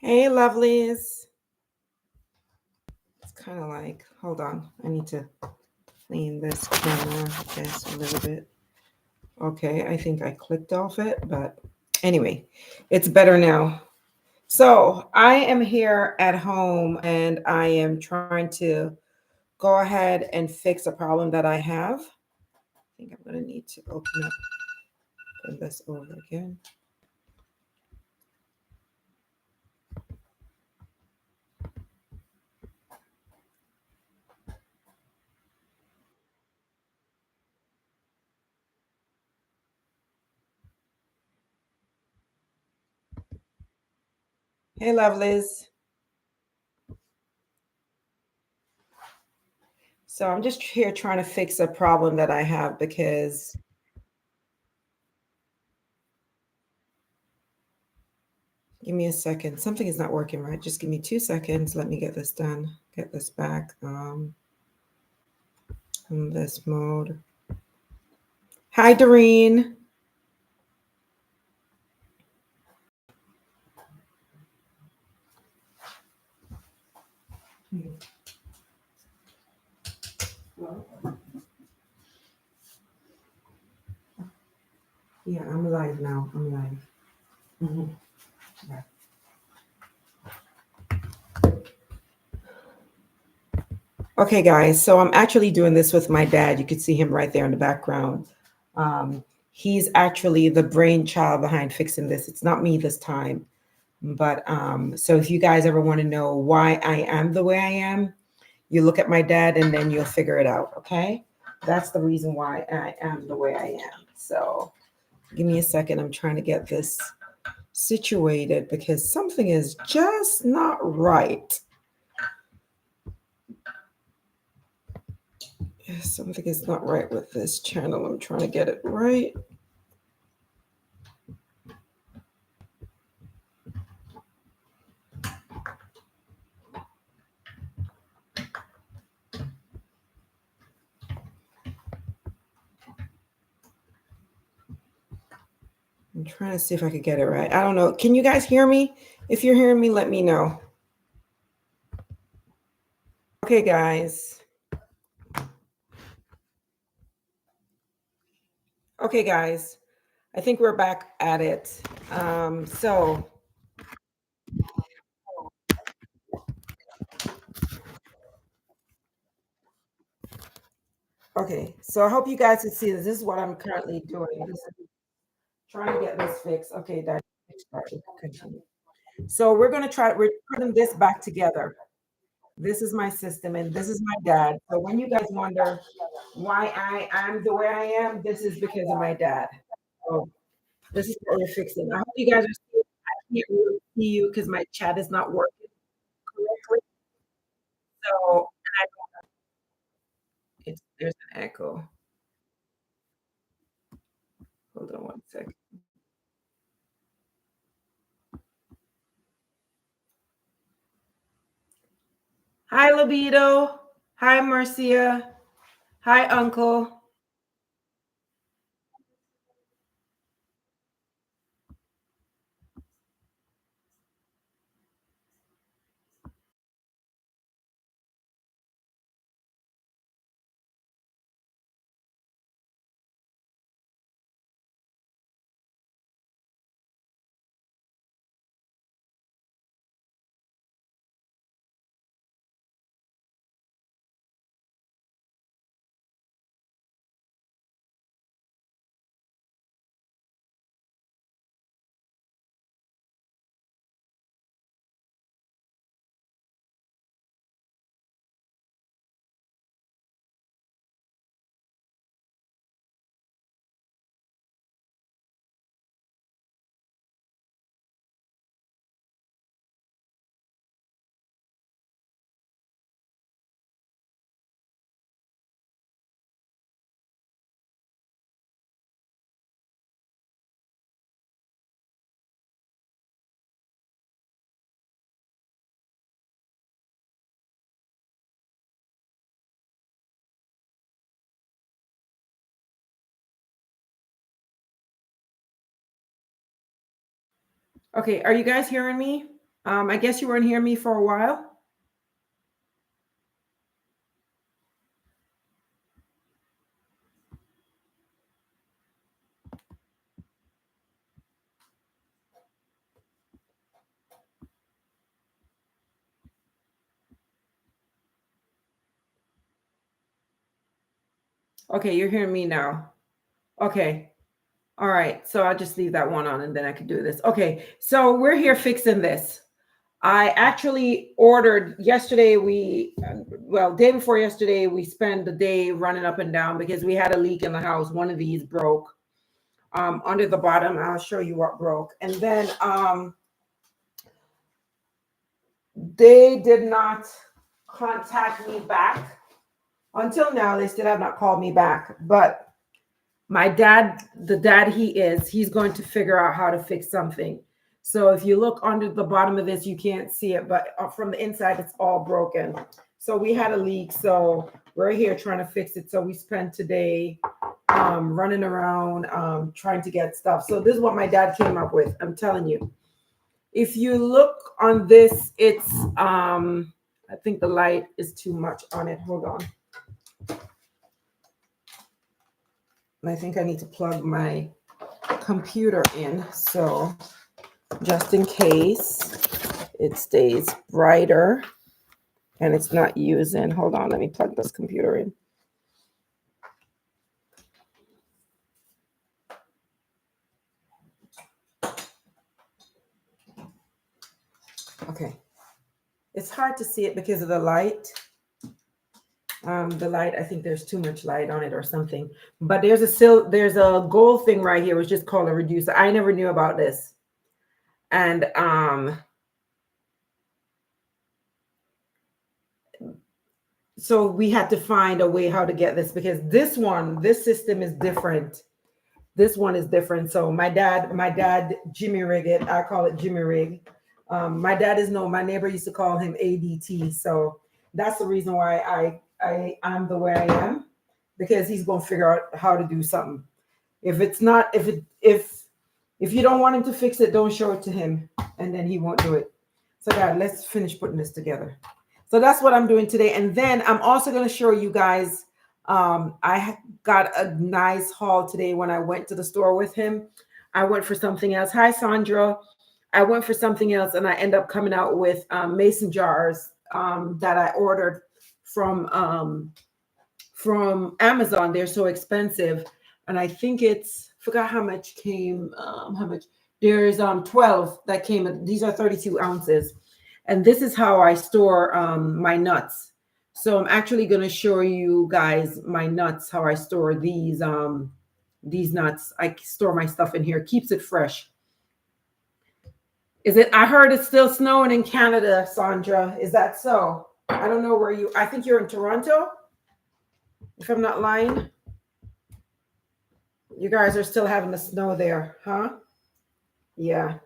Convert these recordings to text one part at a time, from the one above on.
Hey, lovelies. It's kind of like, hold on. I need to clean this camera just a little bit. Okay, I think I clicked off it, but anyway, it's better now. So I am here at home and I am trying to go ahead and fix a problem that I have. I think I'm going to need to open up, put this over again. Hey, lovelies. So I'm just here trying to fix a problem that I have because give me a second. Something is not working right. Just give me 2 seconds. Let me get this done. Get this back in this mode. Hi, Doreen. Yeah, I'm live now. I'm live. Yeah. Okay, guys. So I'm actually doing this with my dad. You could see him right there in the background. He's actually the brainchild behind fixing this. It's not me this time. But so if you guys ever want to know why I am the way I am, you look at my dad and then you'll figure it out. Okay. That's the reason why I am the way I am. So give me a second. I'm trying to get this situated because something is just not right. Something is not right with this channel. I'm trying to get it right. I'm trying to see if I could get it right. I don't know. Can you guys hear me? If you're hearing me, let me know. Okay, guys. Okay, guys. I think we're back at it. So okay, so I hope you guys can see this. This is what I'm currently doing. This is trying to get this fixed. Okay, that continue. So we're gonna try. We're putting this back together. This is my system, and this is my dad. So when you guys wonder why I am the way I am, this is because of my dad. So this is what we're fixing. I hope you guys are seeing. I can't really see you because my chat is not working correctly. So there's an echo. Hold on one second. Hi, Libido. Hi, Marcia. Hi, Uncle. Okay, are you guys hearing me? I guess you weren't hearing me for a while. Okay, you're hearing me now. Okay. All right. So I'll just leave that one on and then I can do this. Okay. So we're here fixing this. I actually ordered yesterday. Day before yesterday, we spent the day running up and down because we had a leak in the house. One of these broke under the bottom. I'll show you what broke. And then they did not contact me back until now. They still have not called me back. But my dad, the dad he's going to figure out how to fix something. So if you look under the bottom of this, you can't see it, but from the inside, it's all broken. So we had a leak. So we're here trying to fix it. So we spent today running around trying to get stuff. So this is what my dad came up with. I'm telling you. If you look on this, it's I think the light is too much on it. Hold on. And I think I need to plug my computer in. So just in case it stays brighter and it's not using. Hold on, let me plug this computer in. Okay. It's hard to see it because of the light. The light, I think there's too much light on it or something. But there's a gold thing right here, which is called a reducer. I never knew about this. And so we had to find a way how to get this because this system is different. This one is different. So my dad Jimmy rig it. I call it Jimmy rig. My dad is known. My neighbor used to call him ADT. So that's the reason why I'm the way I am, because he's going to figure out how to do something. If you don't want him to fix it, don't show it to him, and then he won't do it. So God, let's finish putting this together. So that's what I'm doing today. And then I'm also going to show you guys, I got a nice haul today when I went to the store with him. I went for something else. Hi, Sandra. I went for something else and I end up coming out with mason jars that I ordered from Amazon. They're so expensive. And I think forgot how much came, there's 12 that came. These are 32 ounces. And this is how I store my nuts. So I'm actually going to show you guys my nuts, how I store these nuts. I store my stuff in here, keeps it fresh. I heard it's still snowing in Canada, Sandra. Is that so? I don't know I think you're in Toronto, if I'm not lying. You guys are still having the snow there, huh? Yeah.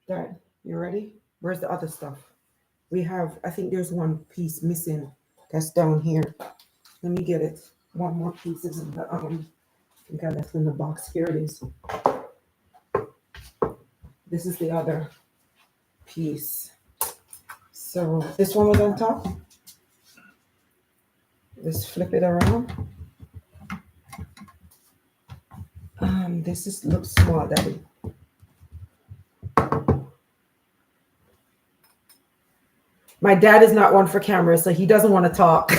Dad, you ready? Where's the other stuff? I think there's one piece missing that's down here. Let me get it. One more piece is in the, I think I left in the box. Here it is. This is the other piece. So this one was on top. Let's flip it around. This looks small, Daddy. My dad is not one for cameras, so he doesn't want to talk.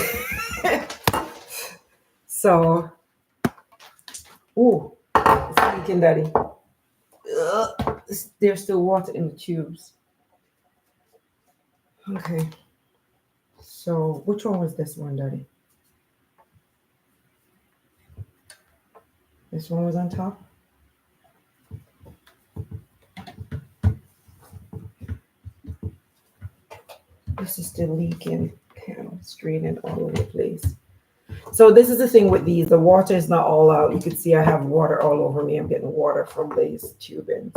So, it's leaking, Daddy. There's still water in the tubes. Okay. So, which one was this one, Daddy? This one was on top. This is still leaking. It's draining all over the place. So this is the thing with these. The water is not all out. You can see I have water all over me. I'm getting water from these tubings.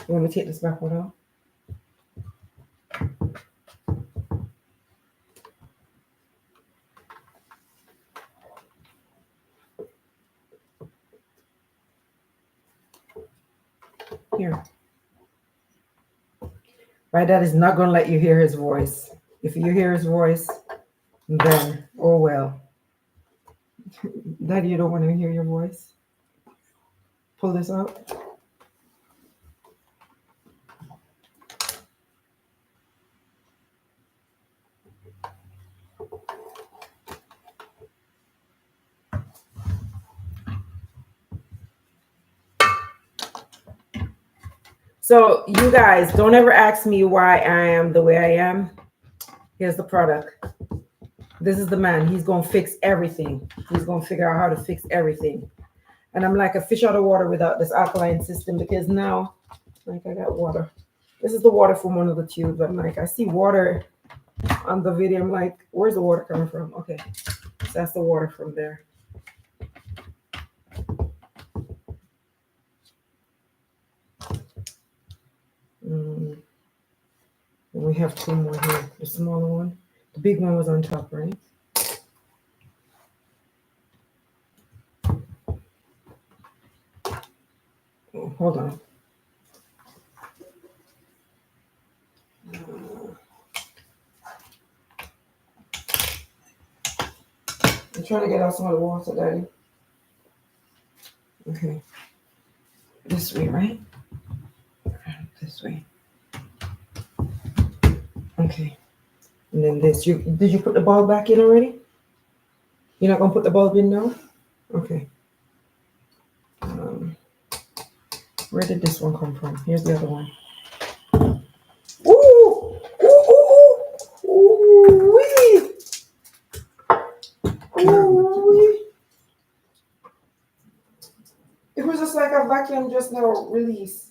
You want me to take this back one out? Here. My dad is not going to let you hear his voice. If you hear his voice, then, oh well. Daddy, you don't want to hear your voice? Pull this out. So you guys don't ever ask me why I am the way I am. Here's the product. This is the man. He's going to fix everything. He's going to figure out how to fix everything. And I'm like a fish out of water without this alkaline system, because now, like, I got water. This is the water from one of the tubes. I'm like, I see water on the video. I'm like, where's the water coming from? Okay, so that's the water from there. And we have two more here. The smaller one. The big one was on top, right? Oh, hold on. I'm trying to get out some of the water, Daddy. Okay. This way, right? This way. Okay. And then this. Did you put the bulb back in already? You're not gonna put the bulb in now? Okay. Where did this one come from? Here's the other one. Ooh! Ooh! Ooh! Wee! Ooh! It was just like a vacuum just now release.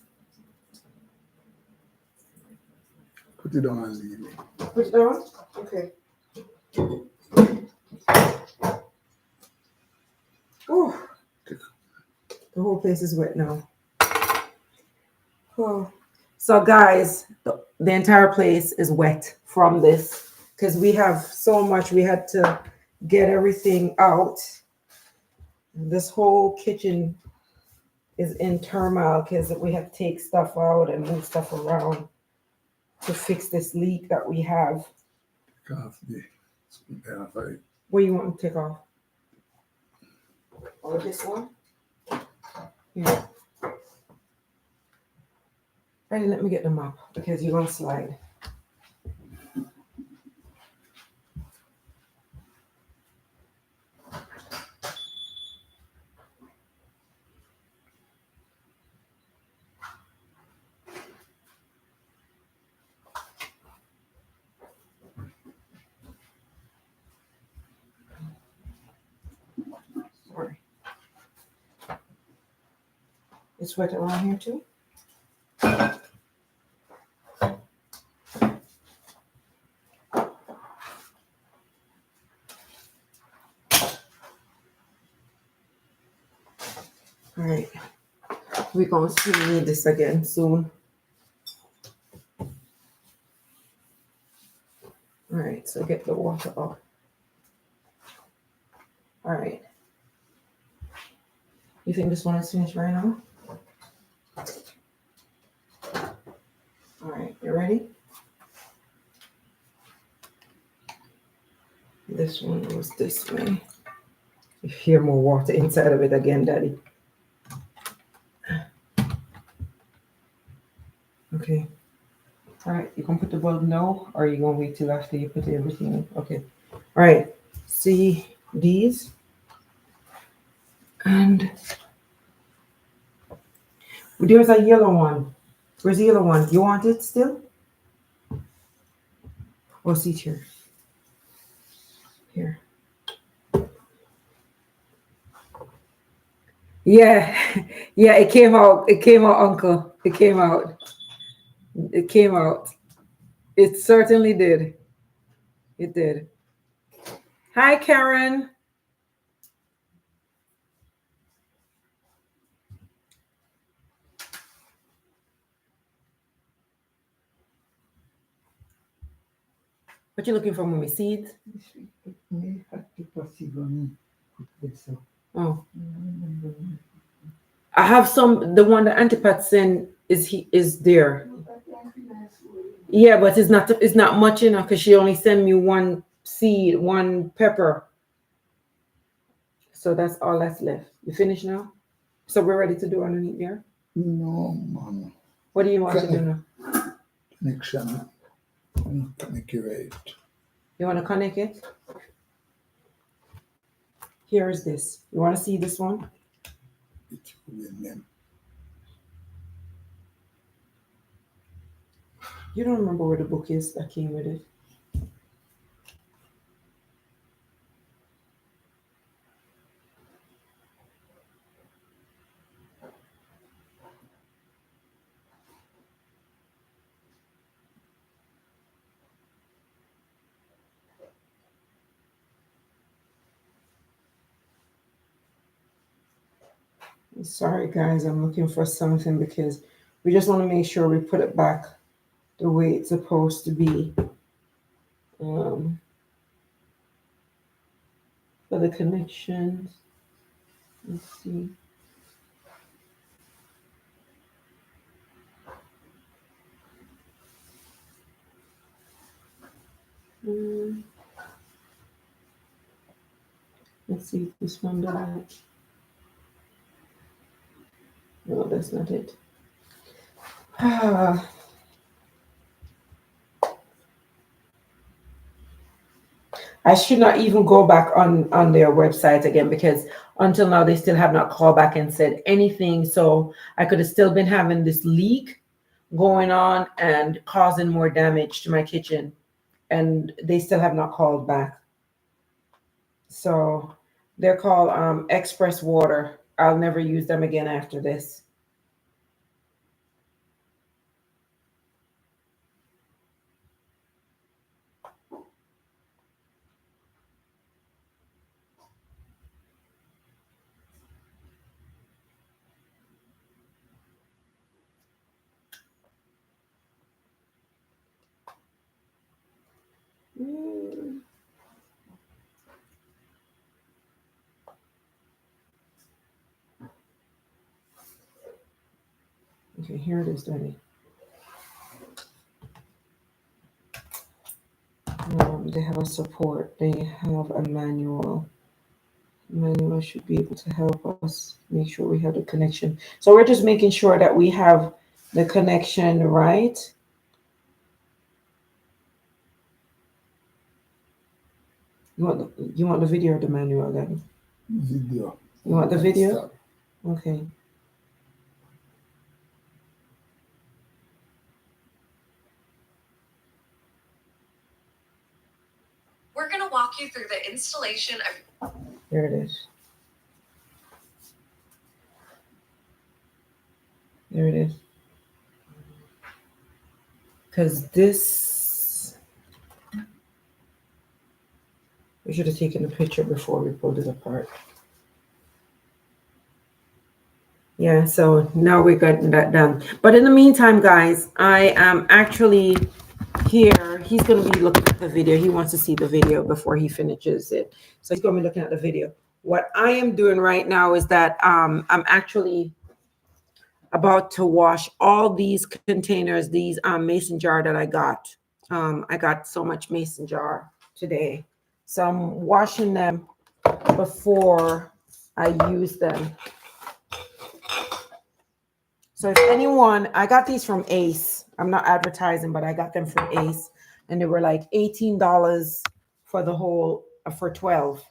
Put it down and leave it. Put it down? Okay. Ooh. The whole place is wet now. Oh. So guys, the entire place is wet from this because we have so much. We had to get everything out. This whole kitchen is in turmoil because we have to take stuff out and move stuff around to fix this leak that we have. What do you want to take off? Oh, this one? Yeah. Ready, let me get the mop because you're going to slide. Sorry. It's wet around here too? All right, we're going to need this again soon. All right, so get the water off. All right. You think this one is finished right now? All right, you ready? This one goes this way. You hear more water inside of it again, Daddy. Okay. All right, you can put the bulb now, or you gonna wait till after you put everything in? Okay. All right. See these? And there's a yellow one. Where's the yellow one? You want it still? Oh, see here. Here. Yeah, yeah, it came out. It came out, Uncle. It came out. It came out. It certainly did. It did. Hi, Karen. What you looking for, mommy? Seeds? Oh. I have some, the one that Antipat sent is there. Yeah, but it's not much enough because she only sent me one seed, one pepper. So that's all that's left. You finished now? So we're ready to do underneath there? No, man. What do you want to do now? Connection. Connect it right. You want to connect it? Here is this. You want to see this one? It will be them. You don't remember where the book is that came with it? Sorry, guys, I'm looking for something because we just want to make sure we put it back the way it's supposed to be. For the connections, let's see. Let's see if this one does. No, that's not it. I should not even go back on their website again because until now they still have not called back and said anything. So I could have still been having this leak going on and causing more damage to my kitchen, and they still have not called back. So they're called Express Water. I'll never use them again after this. Mm. Okay, here it is, Daddy. They have a support. They have a manual. Manual should be able to help us make sure we have the connection. So we're just making sure that we have the connection right. You want the video or the manual, Daddy? Video. You want the video? Okay. We're going to walk you through the installation of... There it is. There it is. Because this, we should have taken a picture before we pulled it apart. Yeah, so now we got that done. But in the meantime, guys, I am actually here. He's going to be looking at the video. He wants to see the video before he finishes it. So he's going to be looking at the video. What I am doing right now is that I'm actually about to wash all these containers, these mason jar that I got. I got so much mason jar today. So I'm washing them before I use them. So if anyone, I got these from Ace. I'm not advertising, but I got them from Ace. And they were like $18 for the whole, for 12,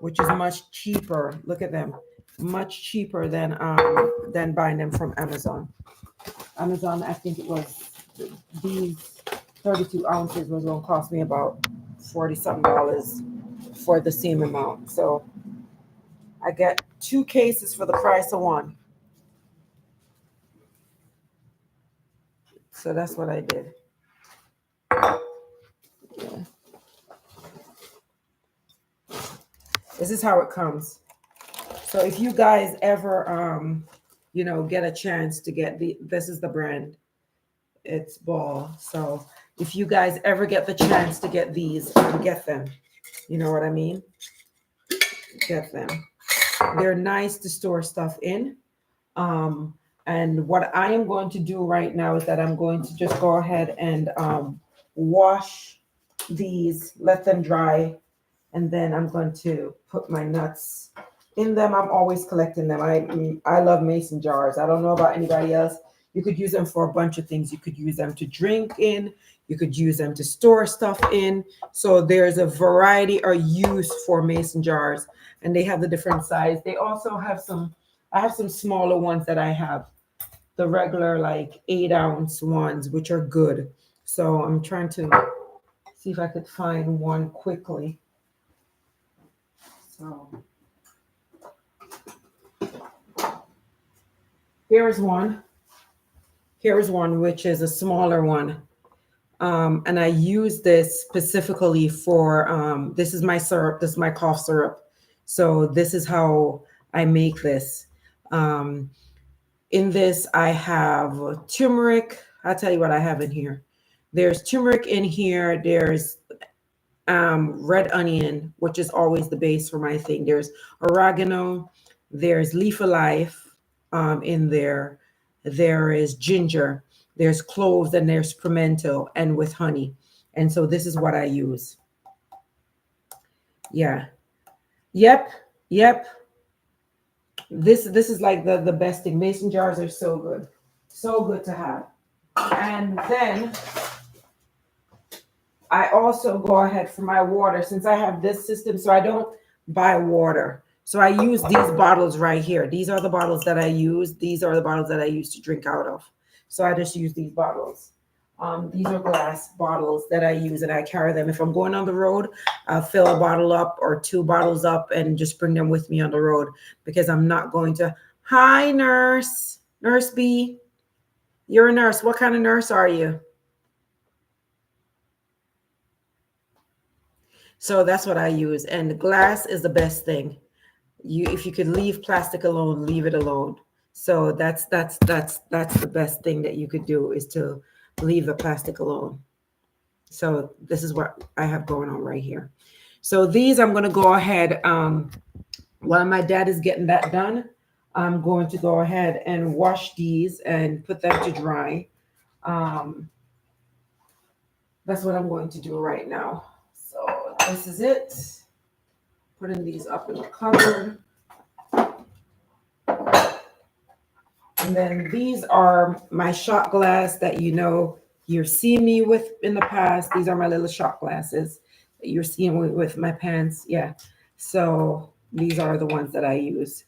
which is much cheaper. Look at them. Much cheaper than buying them from Amazon. Amazon, I think it was, these 32 ounces was going to cost me about $40-something for the same amount. So I get 2 cases for the price of 1. So that's what I did. Yeah. This is how it comes. So if you guys ever, get a chance to get this is the brand. It's Ball. So if you guys ever get the chance to get these, get them. You know what I mean? Get them. They're nice to store stuff in. And what I am going to do right now is that I'm going to just go ahead and wash these, let them dry, and then I'm going to put my nuts in them. I'm always collecting them. I love mason jars. I don't know about anybody else. You could use them for a bunch of things. You could use them to drink in. You could use them to store stuff in. So there's a variety or use for mason jars, and they have the different size. They also have some. I have some smaller ones that I have, the regular like 8 ounce ones, which are good. So I'm trying to see if I could find one quickly. So here's one. Here's one, which is a smaller one. And I use this specifically for, this is my syrup. This is my cough syrup. So this is how I make this. Um, in this, I have turmeric. I'll tell you what I have in here. There's turmeric in here. There's red onion, which is always the base for my thing. There's oregano. There's leaf of life in there. There is ginger. There's cloves and there's pimento and with honey. And so this is what I use. Yeah. Yep. Yep. This is like the best thing. Mason jars are so good. So good to have. And then I also go ahead for my water since I have this system, so I don't buy water. So I use these bottles right here. These are the bottles that I use. These are the bottles that I use to drink out of. So I just use these bottles. These are glass bottles that I use and I carry them. If I'm going on the road, I'll fill a bottle up or 2 bottles up and just bring them with me on the road because I'm not going to. Hi, nurse. Nurse B. You're a nurse. What kind of nurse are you? So that's what I use. And glass is the best thing. If you could leave plastic alone, leave it alone. So that's the best thing that you could do is to leave the plastic alone. So this is what I have going on right here. So these I'm going to go ahead while my dad is getting that done. I'm going to go ahead and wash these and put them to dry. That's what I'm going to do right now. So this is it. Putting these up in the cupboard. And then these are my shot glass that you've seen me with in the past. These are my little shot glasses that you're seeing with my pants. Yeah. So these are the ones that I use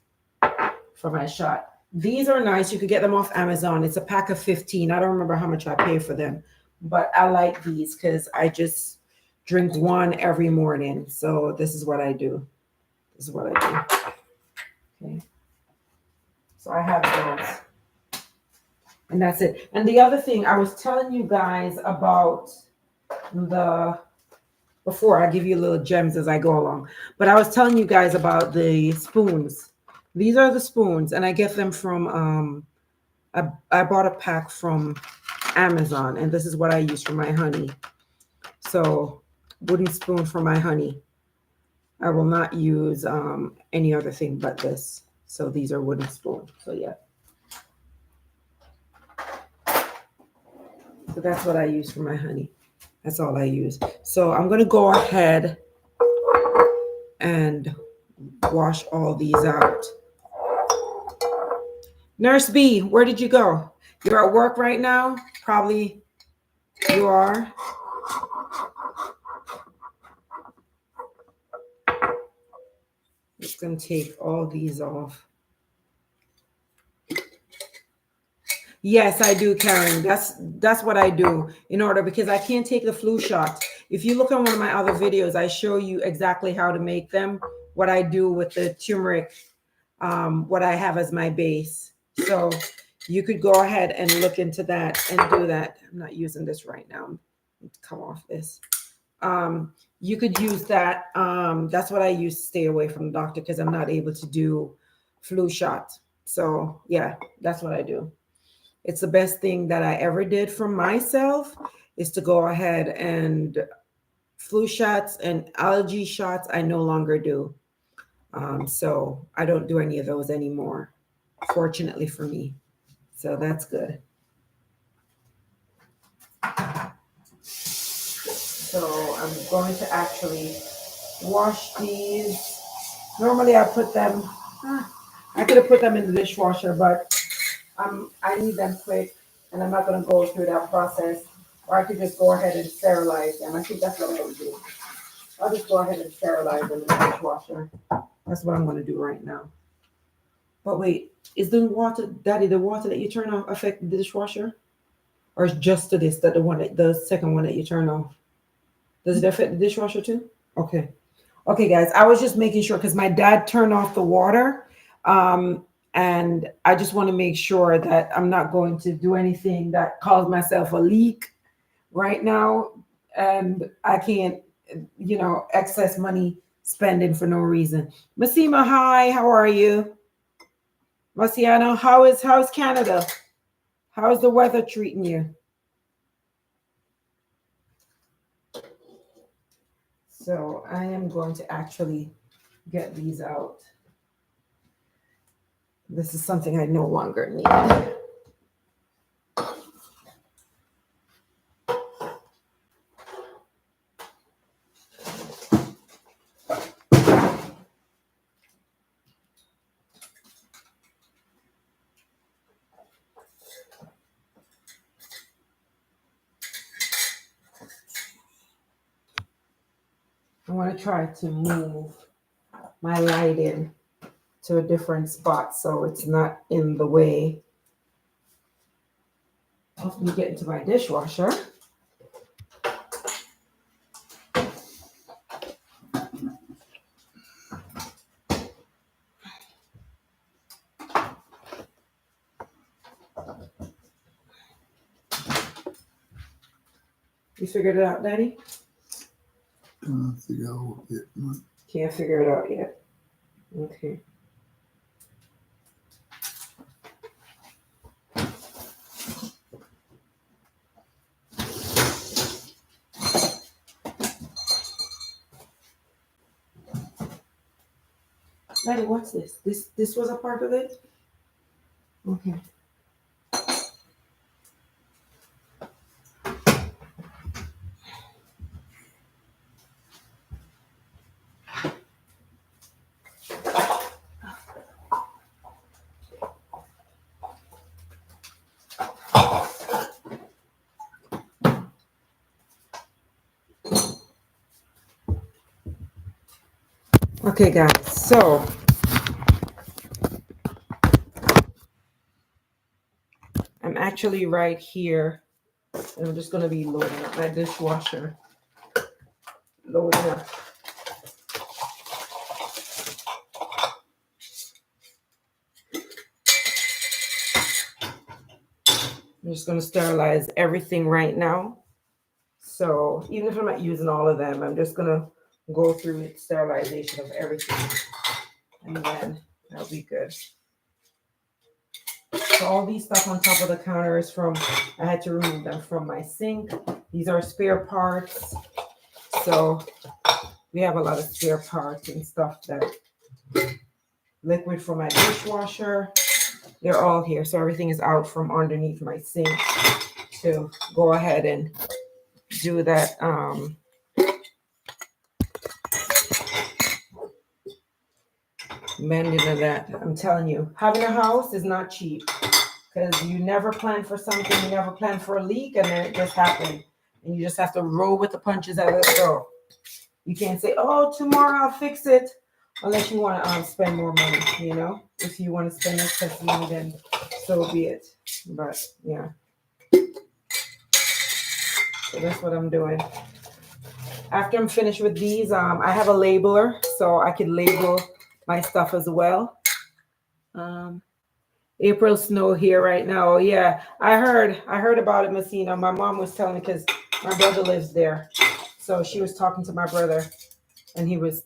for my shot. These are nice. You could get them off Amazon. It's a pack of 15. I don't remember how much I pay for them, but I like these because I just drink one every morning. So this is what I do. This is what I do. Okay. So I have those. And that's it. And the other thing I was telling you guys about before I give you little gems as I go along, but I was telling you guys about the spoons. These are the spoons, and I get them from, I bought a pack from Amazon, and this is what I use for my honey. So wooden spoon for my honey. I will not use any other thing but this. So these are wooden spoons. So yeah. So that's what I use for my honey. That's all I use. So I'm going to go ahead and wash all these out. Nurse B, where did you go? You're at work right now? Probably you are. Just going to take all these off. Yes, I do, Karen. That's what I do in order because I can't take the flu shot. If you look on one of my other videos, I show you exactly how to make them, what I do with the turmeric, what I have as my base. So you could go ahead and look into that and do that. I'm not using this right now. Come off this. You could use that. That's what I use to stay away from the doctor because I'm not able to do flu shots. So yeah, that's what I do. It's the best thing that I ever did for myself is to go ahead and flu shots and allergy shots. I no longer do. So I don't do any of those anymore, fortunately for me. So that's good. So I'm going to actually wash these. Normally I put them, I could have put them in the dishwasher, but I need them quick and I'm not going to go through that process. Or I could just go ahead and sterilize them. I think that's what I would do. I'll just go ahead and sterilize them in the dishwasher. That's what I'm going to do right now. But wait, is the water, Daddy, the water that you turn off affect the dishwasher? Or is just to this, that the second one that you turn off? Does it affect the dishwasher too? Okay. Okay, guys, I was just making sure because my dad turned off the water. And I just want to make sure that I'm not going to do anything that caused myself a leak right now. And I can't, excess money spending for no reason. Masima, hi, how are you? Marciano, how's Canada? How's the weather treating you? So I am going to actually get these out. This is something I no longer need. I want to try to move my lighting to a different spot so it's not in the way of me getting to my dishwasher. You figured it out, Daddy? Can't figure out yet, man. Can't figure it out yet. Okay. Daddy, what's this? This was a part of it? Okay. Okay, guys, so I'm actually right here, and I'm just going to be loading up my dishwasher. Loading up. I'm just going to sterilize everything right now. So even if I'm not using all of them, I'm just going to go through sterilization of everything. And then that'll be good. So all these stuff on top of the counter is from, I had to remove them from my sink. These are spare parts. So we have a lot of spare parts and stuff that liquid for my dishwasher. They're all here. So everything is out from underneath my sink to go ahead and do that. Mending of that. I'm telling you, having a house is not cheap because you never plan for something, you never plan for a leak, and then it just happened. And you just have to roll with the punches as it go. You can't say, "Oh, tomorrow I'll fix it," unless you want to spend more money. If you want to spend excess money, then so be it. But yeah, so that's what I'm doing. After I'm finished with these, I have a labeler, so I can label my stuff as well. April snow here right now. Yeah, I heard about it, Messina. My mom was telling me because my brother lives there, so she was talking to my brother, and he was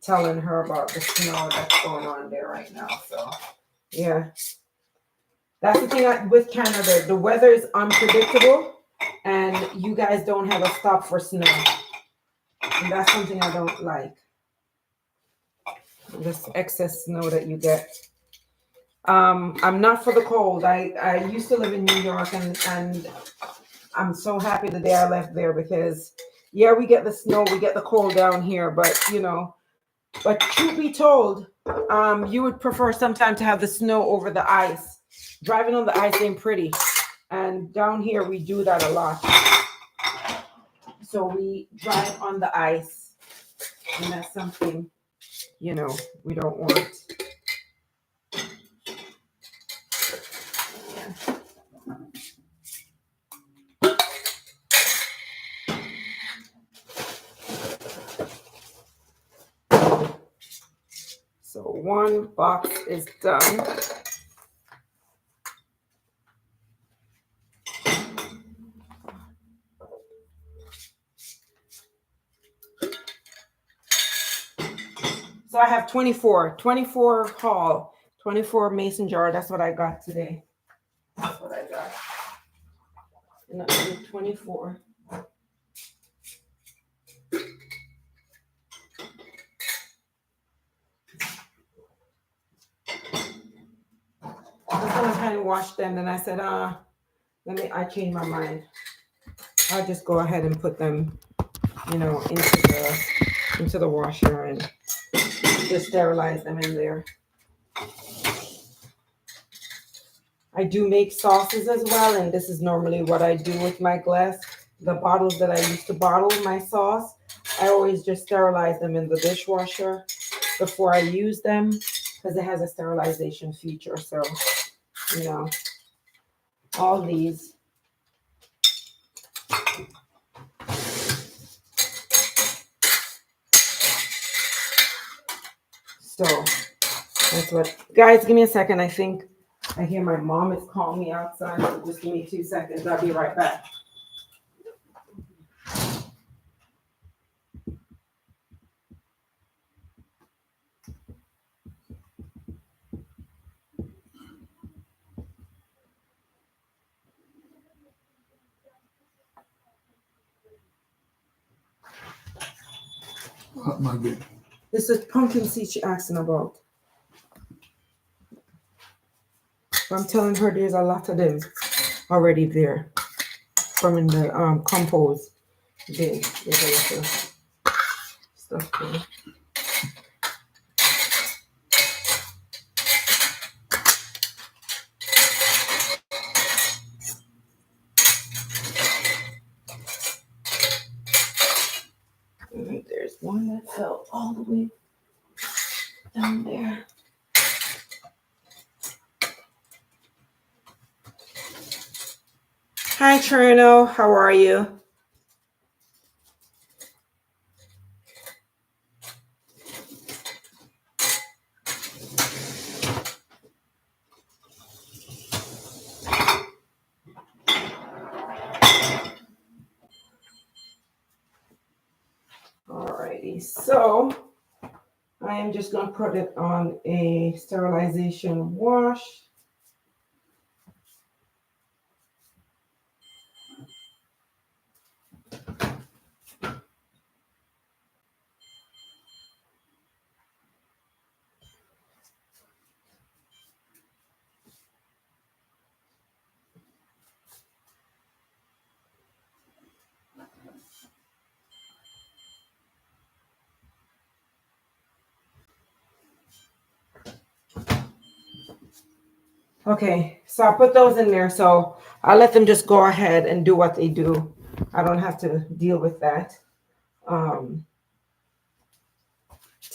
telling her about the snow that's going on there right now. So yeah, that's the thing with Canada. The weather is unpredictable, and you guys don't have a stop for snow, and that's something I don't like. This excess snow that you get. I'm not for the cold. I used to live in New York, and I'm so happy the day I left there because yeah, we get the snow, we get the cold down here, but but truth be told, you would prefer sometime to have the snow over the ice. Driving on the ice ain't pretty. And down here we do that a lot. So we drive on the ice, and that's something, we don't want. So one box is done. So I have 24 haul, 24 mason jar. That's what I got today. That's what I got. And I did 24. I was gonna kind of wash them, and I said, I changed my mind. I'll just go ahead and put them, into the washer and just sterilize them in there. I do make sauces as well, and this is normally what I do with my glass. The bottles that I used to bottle my sauce, I always just sterilize them in the dishwasher before I use them because it has a sterilization feature. So, all these. So that's what, guys, give me a second. I think I hear my mom is calling me outside. So just give me 2 seconds. I'll be right back. What, Maggie? This is pumpkin seed she asking about. I'm telling her there's a lot of them already there from in the compost bin. There's a lot of stuff there. There's one that fell all the way down there. Hi, Trino. How are you? Alrighty, so I am just going to put it on a sterilization wash. Okay, so I put those in there. So I'll let them just go ahead and do what they do. I don't have to deal with that to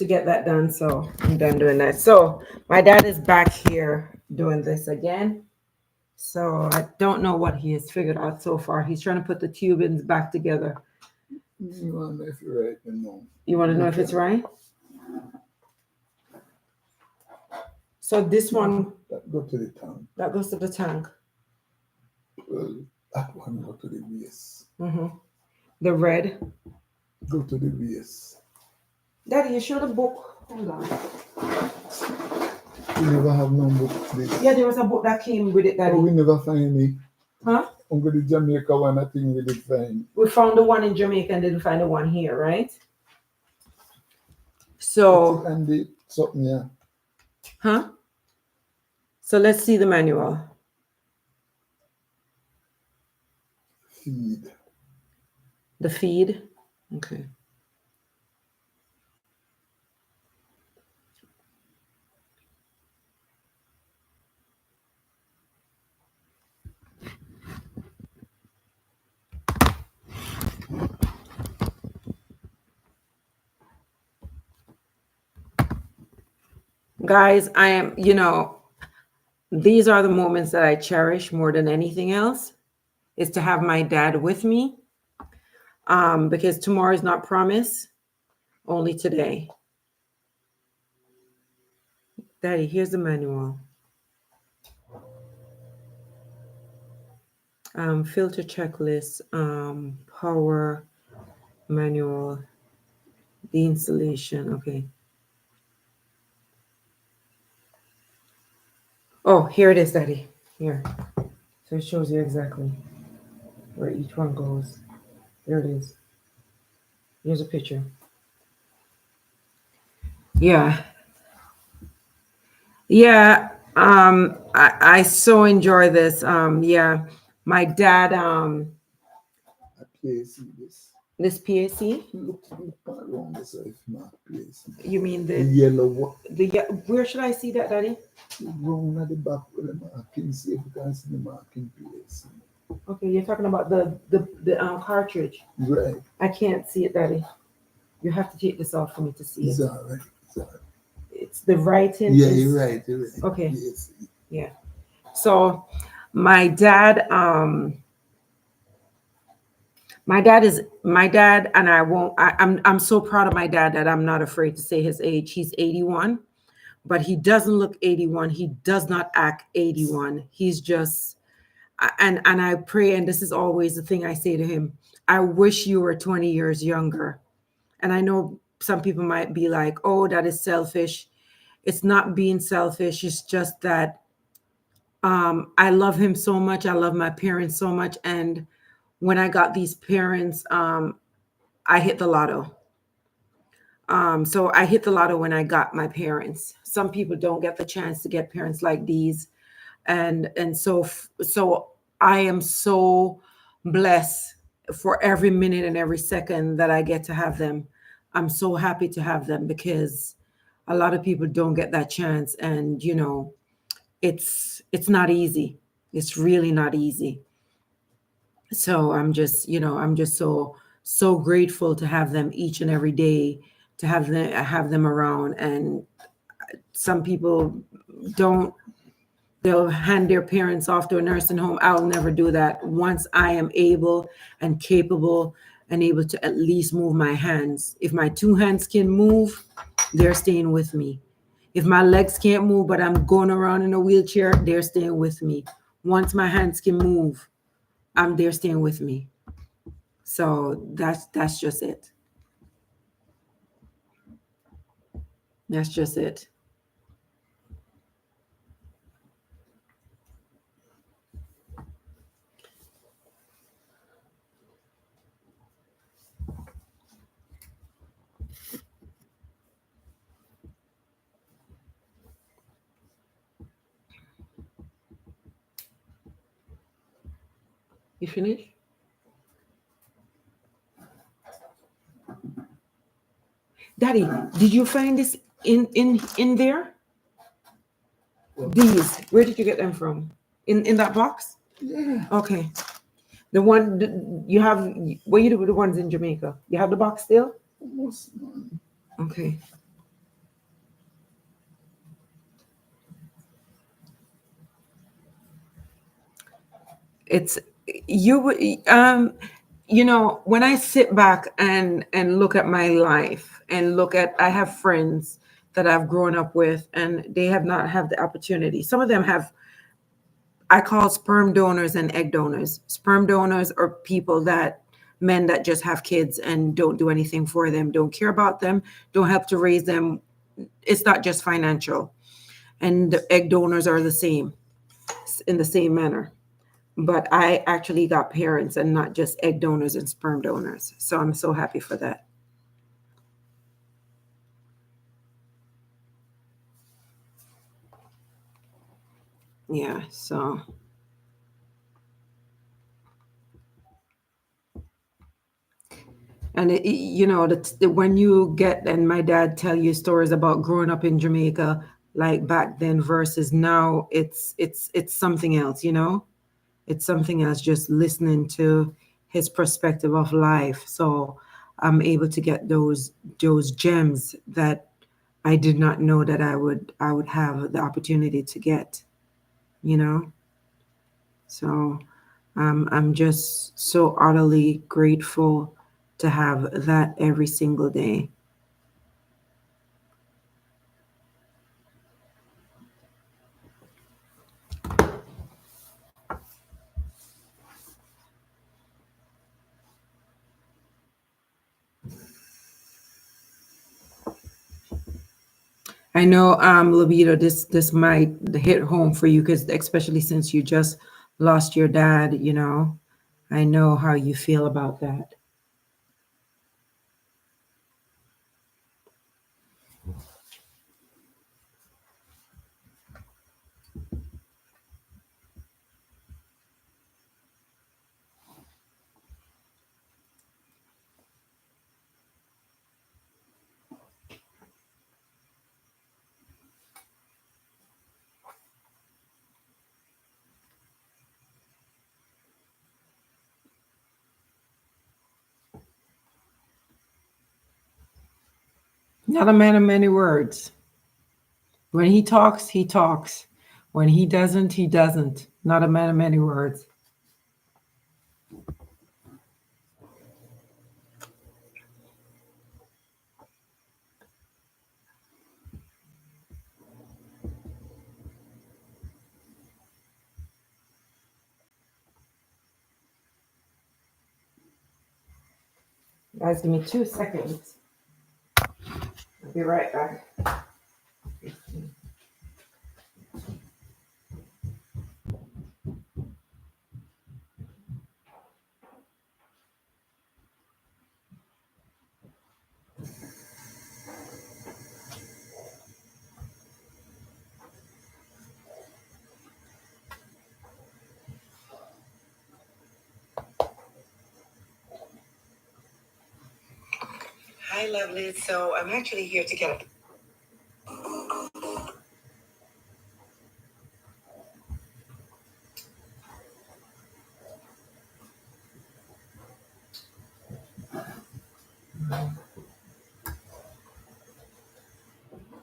get that done. So I'm done doing that. So my dad is back here doing this again. So I don't know what he has figured out so far. He's trying to put the tubings back together. You want to know if you're right or no? You want to know if it's right? So this one, That go to the tank. that goes to the tank. Well, that one go to the base. The red. Go to the base. Daddy, you show the book. Hold on. We never have no book this. Yeah, there was a book that came with it, Daddy. Oh, we never find it. Huh? Uncle the Jamaica one, I think we did find. We found the one in Jamaica and didn't find the one here, right? So, And the something, yeah. huh? So let's see the manual. Feed. The feed. Okay. Guys, I am, these are the moments that I cherish more than anything else, is to have my dad with me. Because tomorrow is not promised, only today. Daddy, here's the manual. Filter checklist, power manual, the installation. Okay. Oh, here it is, Daddy. Here. So it shows you exactly where each one goes. There it is. Here's a picture. Yeah. Yeah. I so enjoy this. Yeah. My dad, I place this PAC. Look around this if not place. You mean The the yellow one. where should I see that, Daddy? Round at the back with the marking. See if you can see the marking place. Okay, you're talking about the cartridge. Right. I can't see it, Daddy. You have to take this off for me to see It's it. all right. It's all right. It's the writing. Yeah, is, you're right. You're right. Okay. Yes. Yeah. So my dad, and I'm so proud of my dad that I'm not afraid to say his age. He's 81, but he doesn't look 81. He does not act 81. He's just, and I pray, and this is always the thing I say to him, I wish you were 20 years younger. And I know some people might be like, oh, that is selfish. It's not being selfish. It's just that I love him so much. I love my parents so much. And when I got these parents, I hit the lotto. So I hit the lotto when I got my parents. Some people don't get the chance to get parents like these. And so I am so blessed for every minute and every second that I get to have them. I'm so happy to have them because a lot of people don't get that chance, and it's not easy. It's really not easy. So I'm just so grateful to have them each and every day, to have them around. And some people don't, they'll hand their parents off to a nursing home. I'll never do that. Once I am able and capable and able to at least move my hands, if my two hands can move, they're staying with me. If my legs can't move but I'm going around in a wheelchair, they're staying with me. Once my hands can move, they're staying with me. So that's just it. That's just it. You finish? Daddy, did you find this in there? These, where did you get them from? In that box? Yeah. Okay. The one you have, what you do with the ones in Jamaica? You have the box still? Almost none. Okay. It's you would when I sit back and look at my life and look at, I have friends that I've grown up with and they have not had the opportunity. Some of them have, I call sperm donors and egg donors. Sperm donors are people that, men that just have kids and don't do anything for them, don't care about them, don't help to raise them. It's not just financial. And the egg donors are the same, in the same manner. But I actually got parents and not just egg donors and sperm donors. So I'm so happy for that. Yeah, so and when you get and my dad tell you stories about growing up in Jamaica, like back then versus now, it's something else, it's something else just listening to his perspective of life. So I'm able to get those gems that I did not know that I would have the opportunity to get, you know. So I'm just so utterly grateful to have that every single day. I know, Libido, this might hit home for you because especially since you just lost your dad, I know how you feel about that. Not a man of many words. When he talks, he talks. When he doesn't, he doesn't. Not a man of many words. Guys, give me 2 seconds. I'll be right back. Hi, lovely. So I'm actually here to get.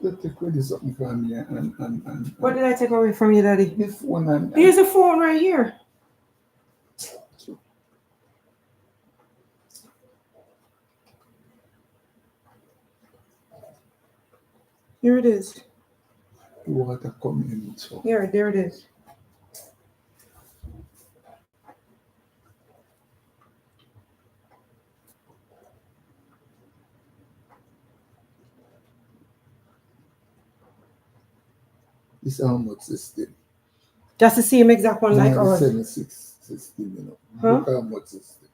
Let's take away something from me and What did I take away from you, Daddy? the phone and There's a phone right here. so Here it is. the water coming in. So Here, there it is. this is how much system. That's the same exact one like The ours. 76 system, Huh? Look how much system.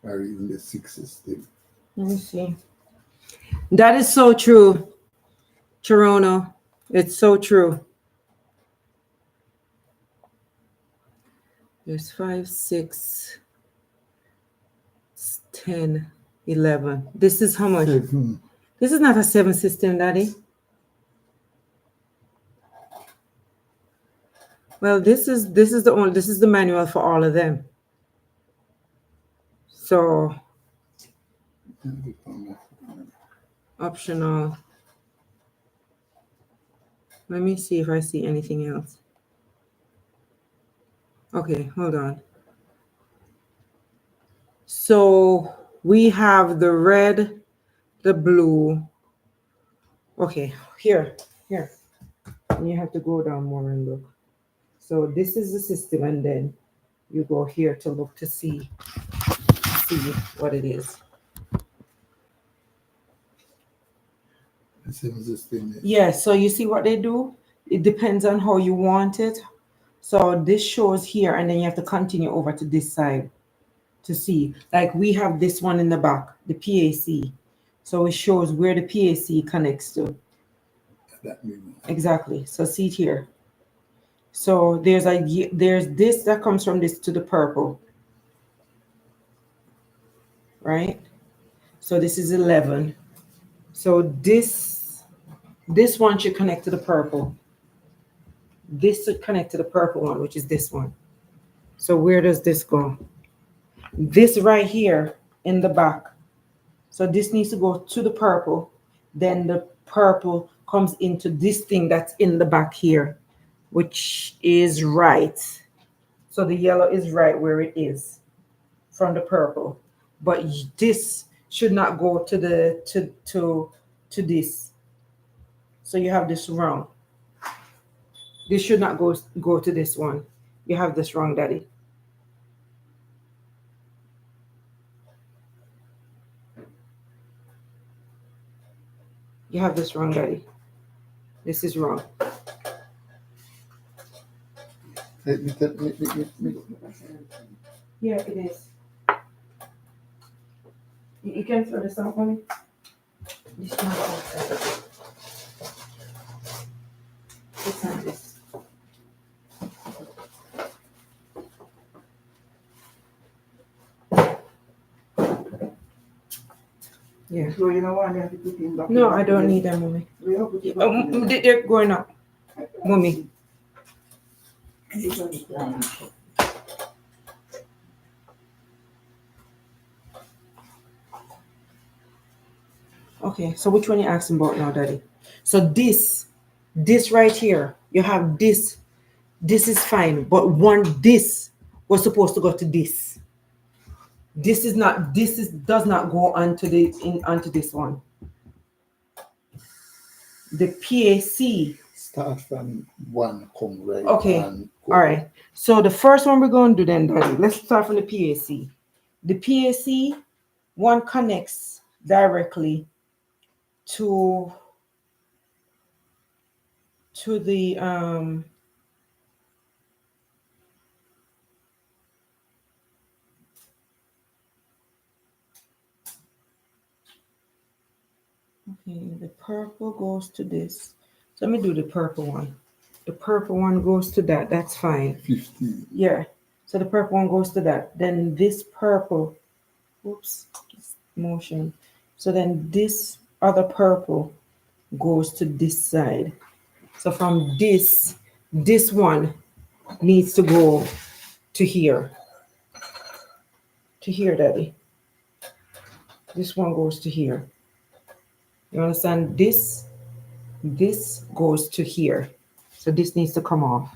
Or even the 6 system. Let me see. That is so true, Toronto. It's so true. There's 5, 6, 10, 11. This is how much? 7. This is not a 7 system, Daddy. Well, this is the manual for all of them. So optional. Let me see if I see anything else. Okay, hold on. So we have the red, the blue. Okay, here. And you have to go down more and look. So this is the system, and then you go here to look to see what it is. The 7 system. Yeah, so you see what they do? It depends on how you want it. So this shows here, and then you have to continue over to this side to see. Like we have this one in the back, the PAC. So it shows where the PAC connects to. that mean. Exactly. So see it here. So there's this that comes from this to the purple, right? So this is 11. So this one should connect to the purple. This should connect to the purple one, which is this one. So where does this go? This right here in the back. So this needs to go to the purple. Then the purple comes into this thing that's in the back here, which is right. So the yellow is right where it is from the purple. But this should not go to the to this. So you have this wrong. This should not go to this one. You have this wrong, Daddy. You have this wrong, Daddy. This is wrong. Yeah, it is. You can throw this out for me? This one outside. It's not this. Yeah. So you know what I have to put in back? No, I don't need that, Mommy. They're going up. Mommy. Okay, so which one you asking about now, Daddy? So this right here, you have this. This is fine, but this was supposed to go to this. This is not. Does not go onto this one. The PAC. Start from one, come right. Okay. All right. So the first one we're going to do then, Daddy. Let's start from the PAC. The PAC one connects directly to the okay, the purple goes to this. So let me do the purple one. The purple one goes to that. That's fine. 15. Yeah. So the purple one goes to that. Then this purple, oops, motion. So then this other purple goes to this side. So from this one needs to go to here. To here, Daddy. This one goes to here. You understand? This goes to here. So this needs to come off.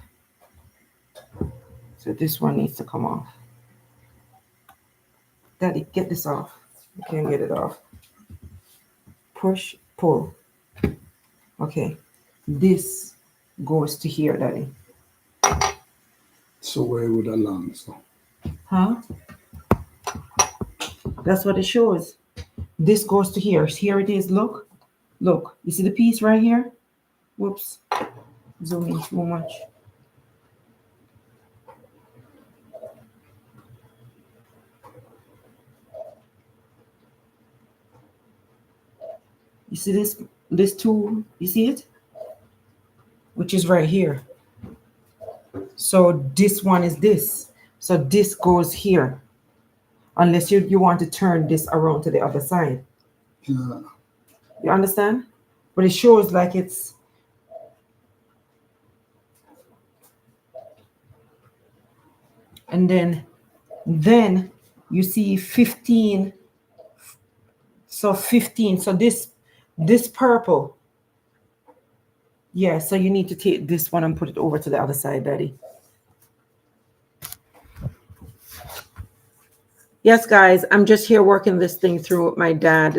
So this one needs to come off. Daddy, get this off. You can't get it off. Push, pull. Okay. This goes to here, Daddy. So where would I land? So Huh? That's what it shows. This goes to here. Here it is. Look. Look. You see the piece right here? Whoops. Zoom in too much. You see this tool? You see it? Which is right here. So this one is this. So this goes here. Unless you want to turn this around to the other side. yeah. You understand? But it shows like it's and then you see 15. So 15. So this purple. Yeah, so you need to take this one and put it over to the other side, Daddy. Yes, guys, I'm just here working this thing through with my dad.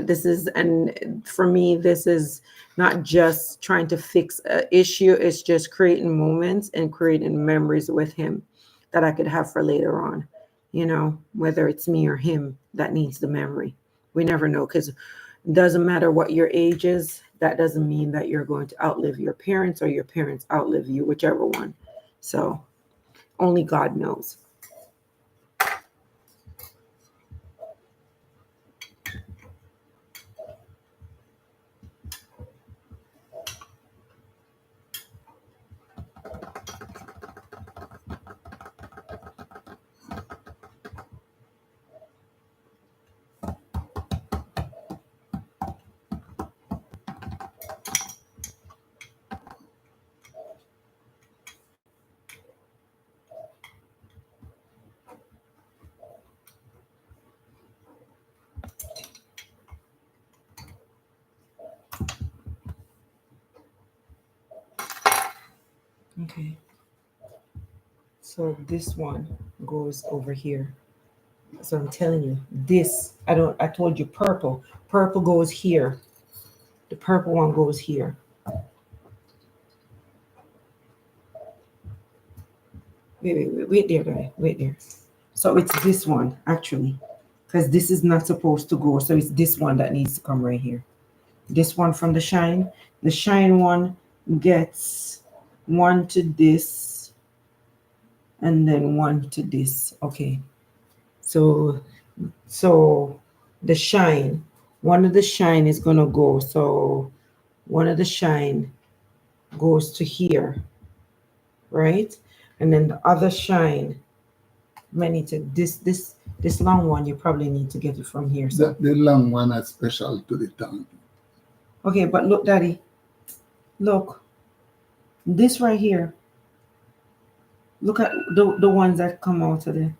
And for me, this is not just trying to fix an issue. It's just creating moments and creating memories with him that I could have for later on. You know, whether it's me or him that needs the memory. We never know, because it doesn't matter what your age is. That doesn't mean that you're going to outlive your parents or your parents outlive you, whichever one. So only God knows. Okay. So this one goes over here. So I'm telling you, this I told you purple. Purple goes here. The purple one goes here. Wait there, guy. Wait there. So it's this one actually, because this is not supposed to go. So it's this one that needs to come right here. This one from the shine. The shine one gets one to this, and then one to this. Okay. So so the shine, one of the shine is gonna go. So one of the shine goes to here, right? And then the other shine, many to this long one, you probably need to get it from here. So The long one is special to the tongue. okay, but look, Daddy, look, this right here. Look at the ones that come out of there.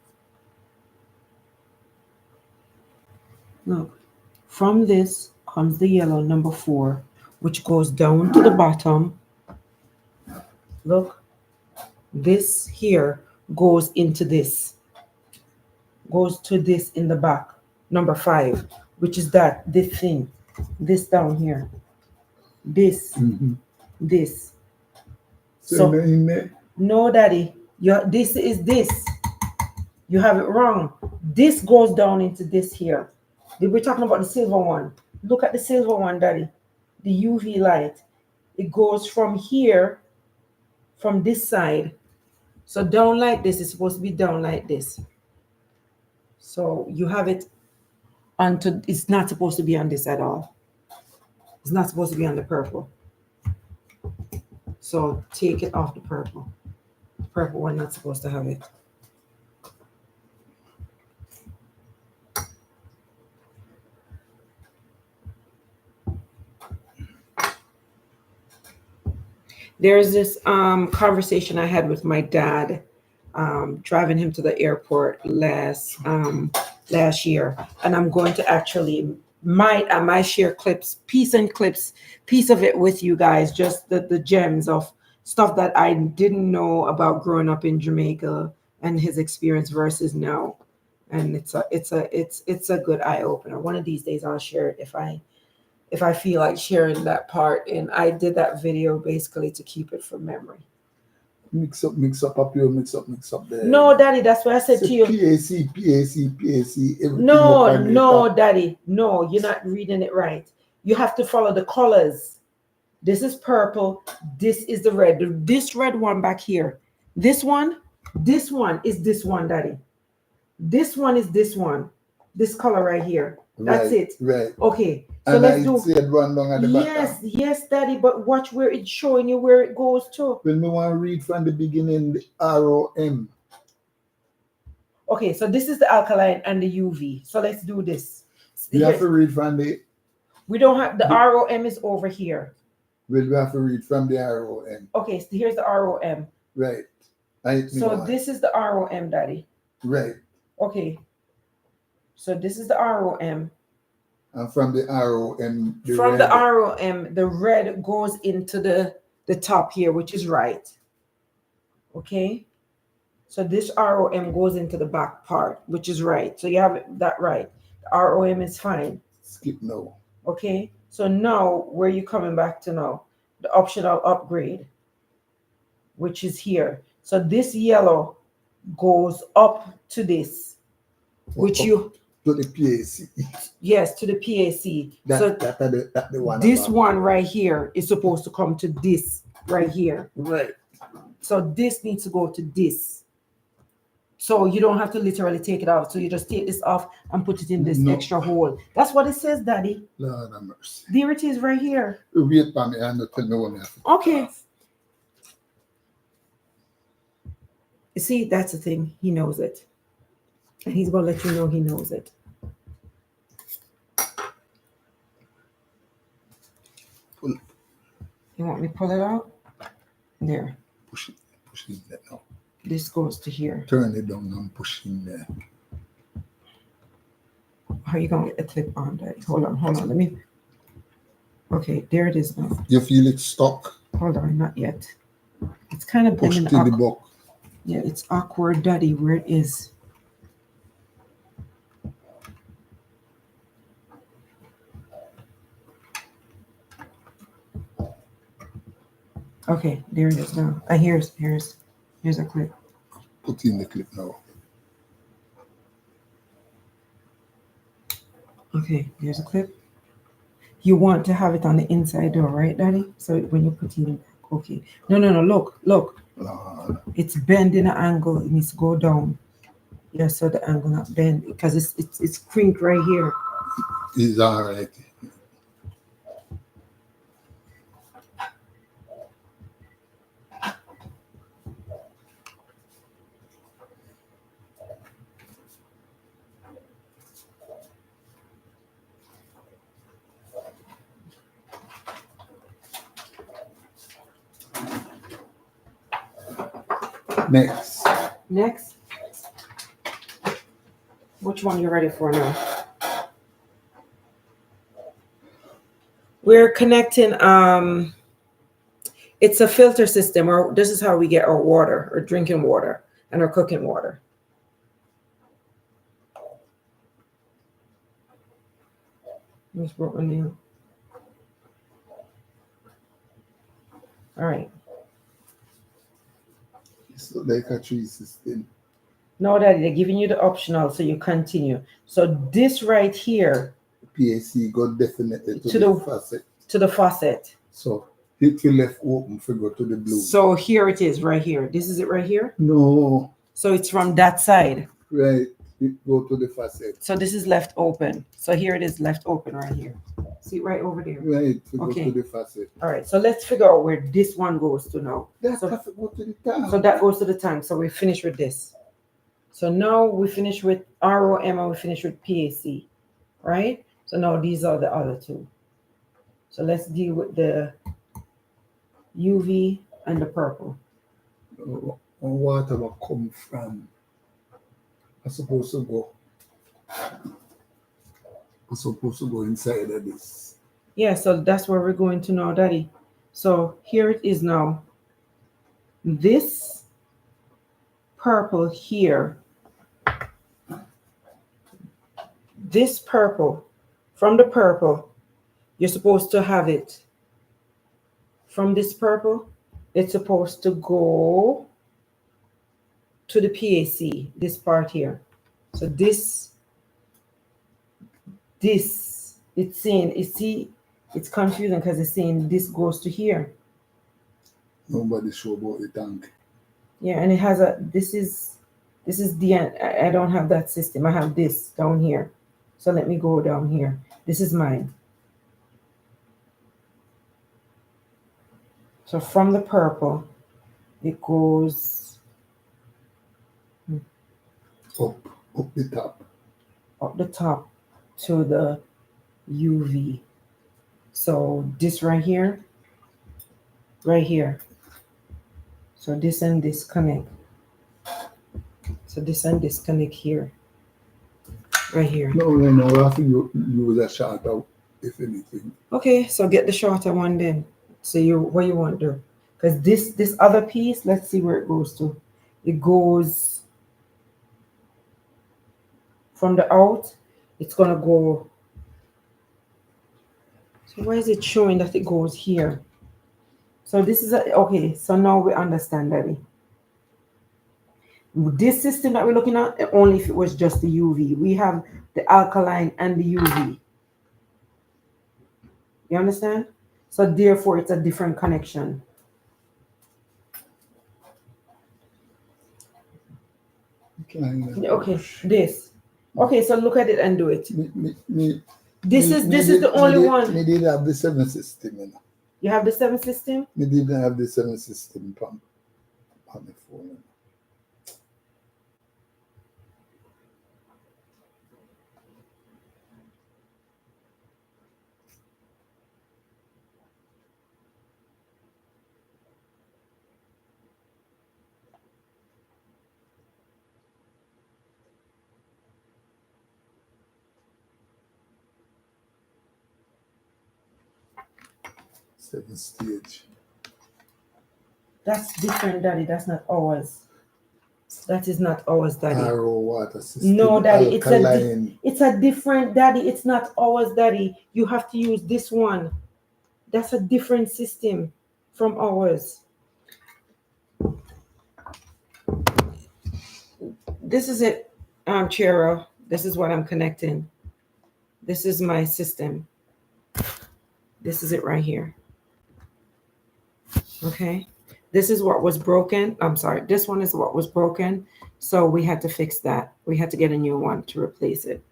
Look, from this comes the yellow number 4, which goes down to the bottom. Look, this here goes into this, goes to this in the back, number 5, which is this thing, this down here, this, this. So no, Daddy, this is this. You have it wrong. This goes down into this here. We're talking about the silver one. Look at the silver one, Daddy. The UV light. It goes from here, from this side. So down like this. It's supposed to be down like this. So you have it onto, it's not supposed to be on this at all. It's not supposed to be on the purple. So take it off the purple. The purple one not supposed to have it. There's this conversation I had with my dad, driving him to the airport last year, and I'm going to actually I might share piece of it with you guys, just the gems of stuff that I didn't know about growing up in Jamaica and his experience versus now, and it's a good eye opener. One of these days I'll share it if I feel like sharing that part. And I did that video basically to keep it from memory. Mix up up here, mix up there. No, Daddy, that's what I said to you. PAC. No, Daddy, no, you're not reading it right. You have to follow the colors. This is purple. This is the red. This red one back here. This one is this one, Daddy. This one is this one. This color right here. That's it. Right. Okay. So and let's do. Yes, Daddy. But watch where it's showing you where it goes to. When we want to read from the beginning, the ROM. Okay, so this is the alkaline and the UV. So let's do this. You have to read from the. We don't have the ROM is over here. Well, we have to read from the ROM. Okay, so here's the ROM. Right. So this is the ROM, Daddy. Right. Okay. So this is the ROM. And from the ROM, the red goes into the top here, which is right. Okay. So this ROM goes into the back part, which is right. So you have that right. The ROM is fine. Skip no. Okay. So now, where are you coming back to now? The optional upgrade, which is here. So this yellow goes up to this, which you... To the PAC. Yes, to the PAC. That's the one. This one right here is supposed to come to this right here. Right. So this needs to go to this. So you don't have to literally take it out. So you just take this off and put it in this extra hole. That's what it says, Daddy. Lord have mercy. There it is right here. Wait for me and tell me when okay. You see, that's the thing. He knows it. And he's going to let you know he knows it. Pull. You want me to pull it out? There. Push it there now. This goes to here. Turn it down and push in there. How are you going to get the clip on, Daddy? Hold on. Let me. Okay, there it is now. You feel it stuck? Hold on, not yet. It's kind of Push bending to the awkward. book. Yeah, it's awkward, Daddy, where it is. Okay, there it is now. Here's a clip. Put in the clip now. Okay, here's a clip. You want to have it on the inside door, right, Daddy? So when you put it in, okay. No, look. It's bending an angle. It needs to go down. Yeah, so the angle not bend because it's crinked right here. It's all right. Next. Next, which one you ready for now? We're connecting. It's a filter system, or this is how we get our water, or drinking water, and our cooking water. Just broke my nail. All right. It's like a tree system. No, Daddy, they're giving you the optional, so you continue. So this right here PAC got definitely to To the the- faucet. to the faucet. So hit your left open for go to the blue. So here it is, right here. This is it right here. No, So it's from that side. right. You go to the faucet. So this is left open. So here it is left open right here. See it right over there. Right. You Okay. go to the faucet. All right. So let's figure out where this one goes to now. That So- have to go to the tank. So that goes to the tank. So we finish with this. So now we finish with ROM and we finish with PAC, right? So now these are the other two. So let's deal with the UV and the purple. And whatever come from, I'm supposed to go. I'm supposed to go inside of this. Yeah, so that's where we're going to now, Daddy. So here it is now. This purple here, this purple, from the purple, you're supposed to have it. From this purple, it's supposed to go to the PAC, this part here. So this, it's saying, you see, it's confusing because it's saying this goes to here. Nobody sure about the tank. Yeah, and it has a, this is the, I don't have that system. I have this down here. So let me go down here. This is mine. So from the purple, it goes Up the top. up the top to the UV. So this right here. So this and this connect. So this and this connect here. Right here. No, I have to use a shot out, if anything. Okay, so get the shorter one then. So what you want to do? Because this other piece, let's see where it goes to. It goes from the out, it's gonna go. So why is it showing that it goes here? So this is okay. So now we understand, Daddy. This system that we're looking at, only if it was just the UV. We have the alkaline and the UV. You understand? So therefore, it's a different connection. Okay, this. Okay, so look at it and do it. This is the only one. Me did have the 7 system, you know. You have the 7 system? Me didn't have the 7 system on the phone. You know. Seven stage. That's different, Daddy. That's not ours. That is not ours, Daddy. RO water system. No, Daddy. Alkaline. It's a different, Daddy. It's not ours, Daddy. You have to use this one. That's a different system from ours. This is it, Chero. This is what I'm connecting. This is my system. This is it right here. Okay. This is what was broken. I'm sorry. This one is what was broken. So we had to fix that. We had to get a new one to replace it.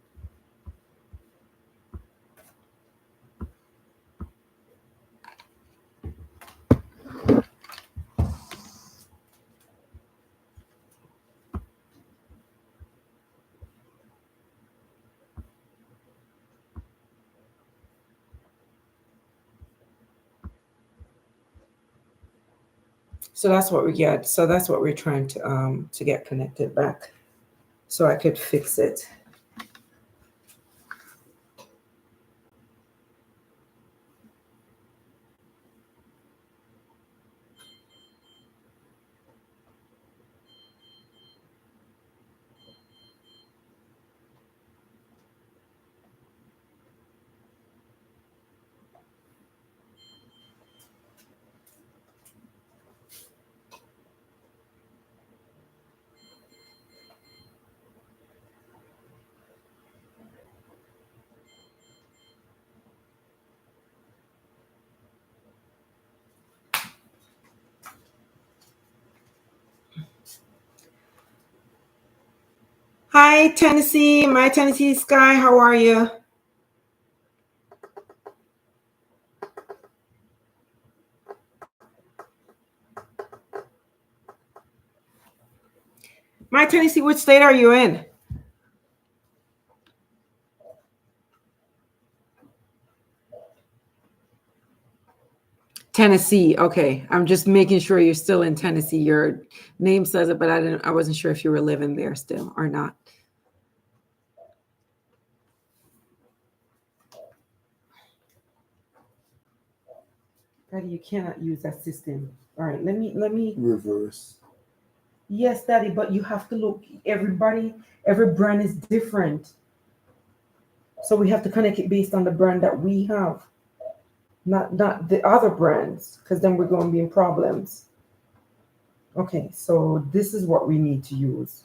So that's what we get. So that's what we're trying to get connected back, so I could fix it. Hi, Tennessee, my Tennessee Sky. How are you? My Tennessee, which state are you in? Tennessee. Okay. I'm just making sure you're still in Tennessee. Your name says it, but I wasn't sure if you were living there still or not. Daddy, you cannot use that system. All right, let me Reverse. Yes, Daddy, but you have to look. Every brand is different. So we have to connect it based on the brand that we have, not the other brands, because then we're going to be in problems. Okay, so this is what we need to use.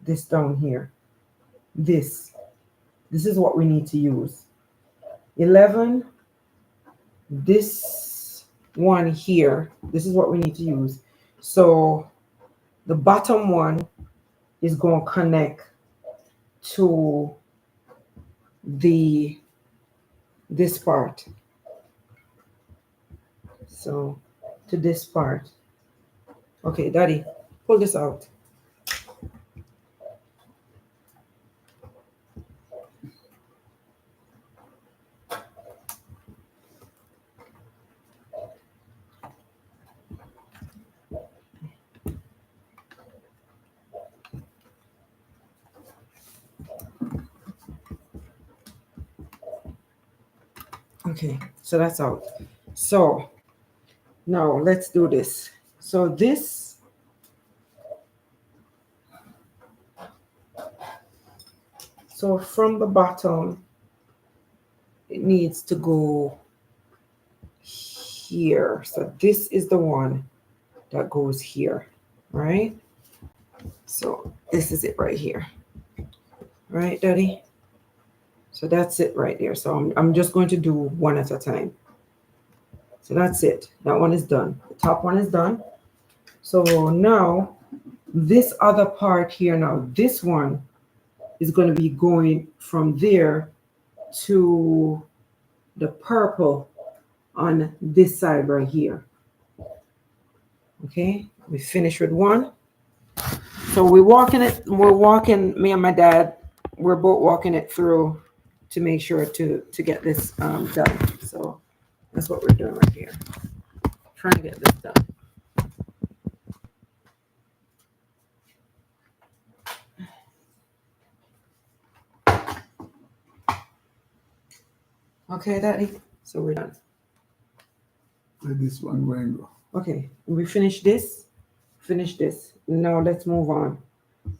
This down here. This. This is what we need to use. 11. This one here. This is what we need to use. So the bottom one is going to connect to this part. So to this part. Okay, Daddy, pull this out. Okay, so that's out. So now let's do this. So this, so from the bottom, it needs to go here. So this is the one that goes here, right? So this is it right here. Right, Daddy? So that's it right there. So I'm just going to do one at a time. So that's it. That one is done. The top one is done. So now this other part here, now this one is going to be going from there to the purple on this side right here. Okay, we finished with one. So we're walking, me and my dad, we're both walking it through to make sure to get this done. So that's what we're doing right here. Trying to get this done. Okay, Daddy. So we're done. Where this one going go? Okay, we finish this. Finish this. Now let's move on.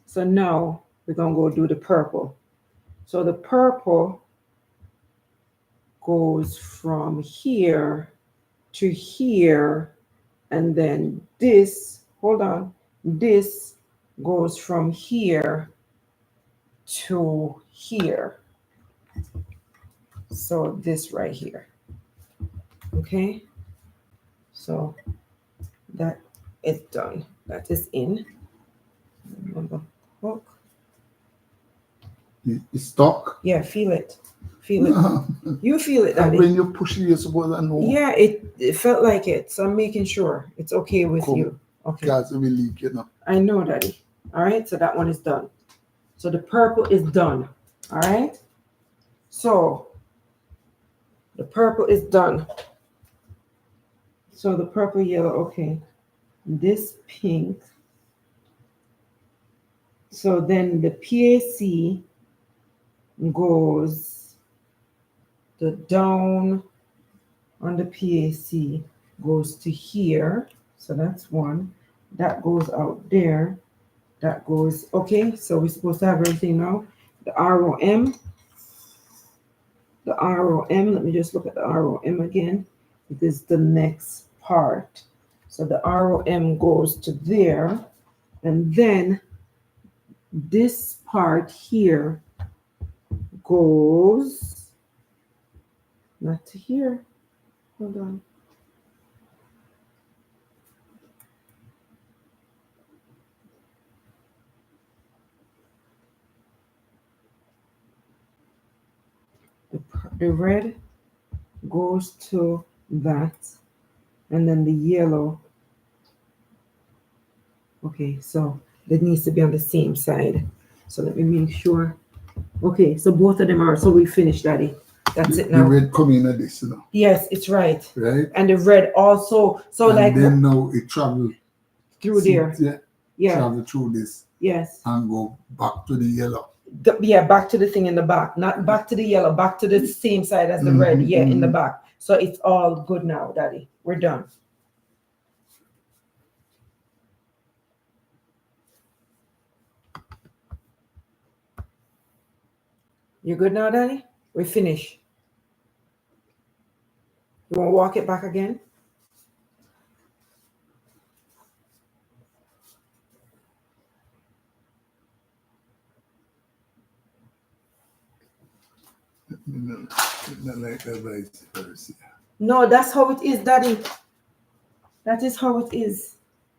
So now we're gonna go do the purple. So the purple goes from here to here, and then this, hold on, this goes from here to here. So this right here. Okay, so that is done. That is in. Remember, hook. It's stuck. Yeah, feel it. Feel it. You feel it, And Daddy. when you push it, you're supposed to know. Yeah, it felt like it. So I'm making sure it's okay with Come. you. Okay. Gas will leak, you know. I know, Daddy. All right, so that one is done. So the purple is done. All right. So the purple is done. So the purple, yellow, okay. This pink. So then the PAC goes, the down on the PAC goes to here. So that's one. That goes out there. That goes, okay, so we're supposed to have everything now. The ROM. The ROM, let me just look at the ROM again. It is the next part. So the ROM goes to there. And then this part here goes not to here. Hold on. The red goes to that, and then the yellow. Okay, so that needs to be on the same side. So let me make sure. Okay, so both of them are. So we finished, Daddy. That's it The now. red coming at this, you know. Yes, it's right. Right? And the red also. So and like then now it travel through there. Yeah. travel through this Yes. and go back to the yellow. Yeah, back to the thing in the back, not back to the yellow, back to the same side as the red. Yeah, in the back. So it's all good now, Daddy. We're done. You good now, Daddy? We finish. You want to walk it back again? Not like that vice versa. No, that's how it is, Daddy. That is how it is.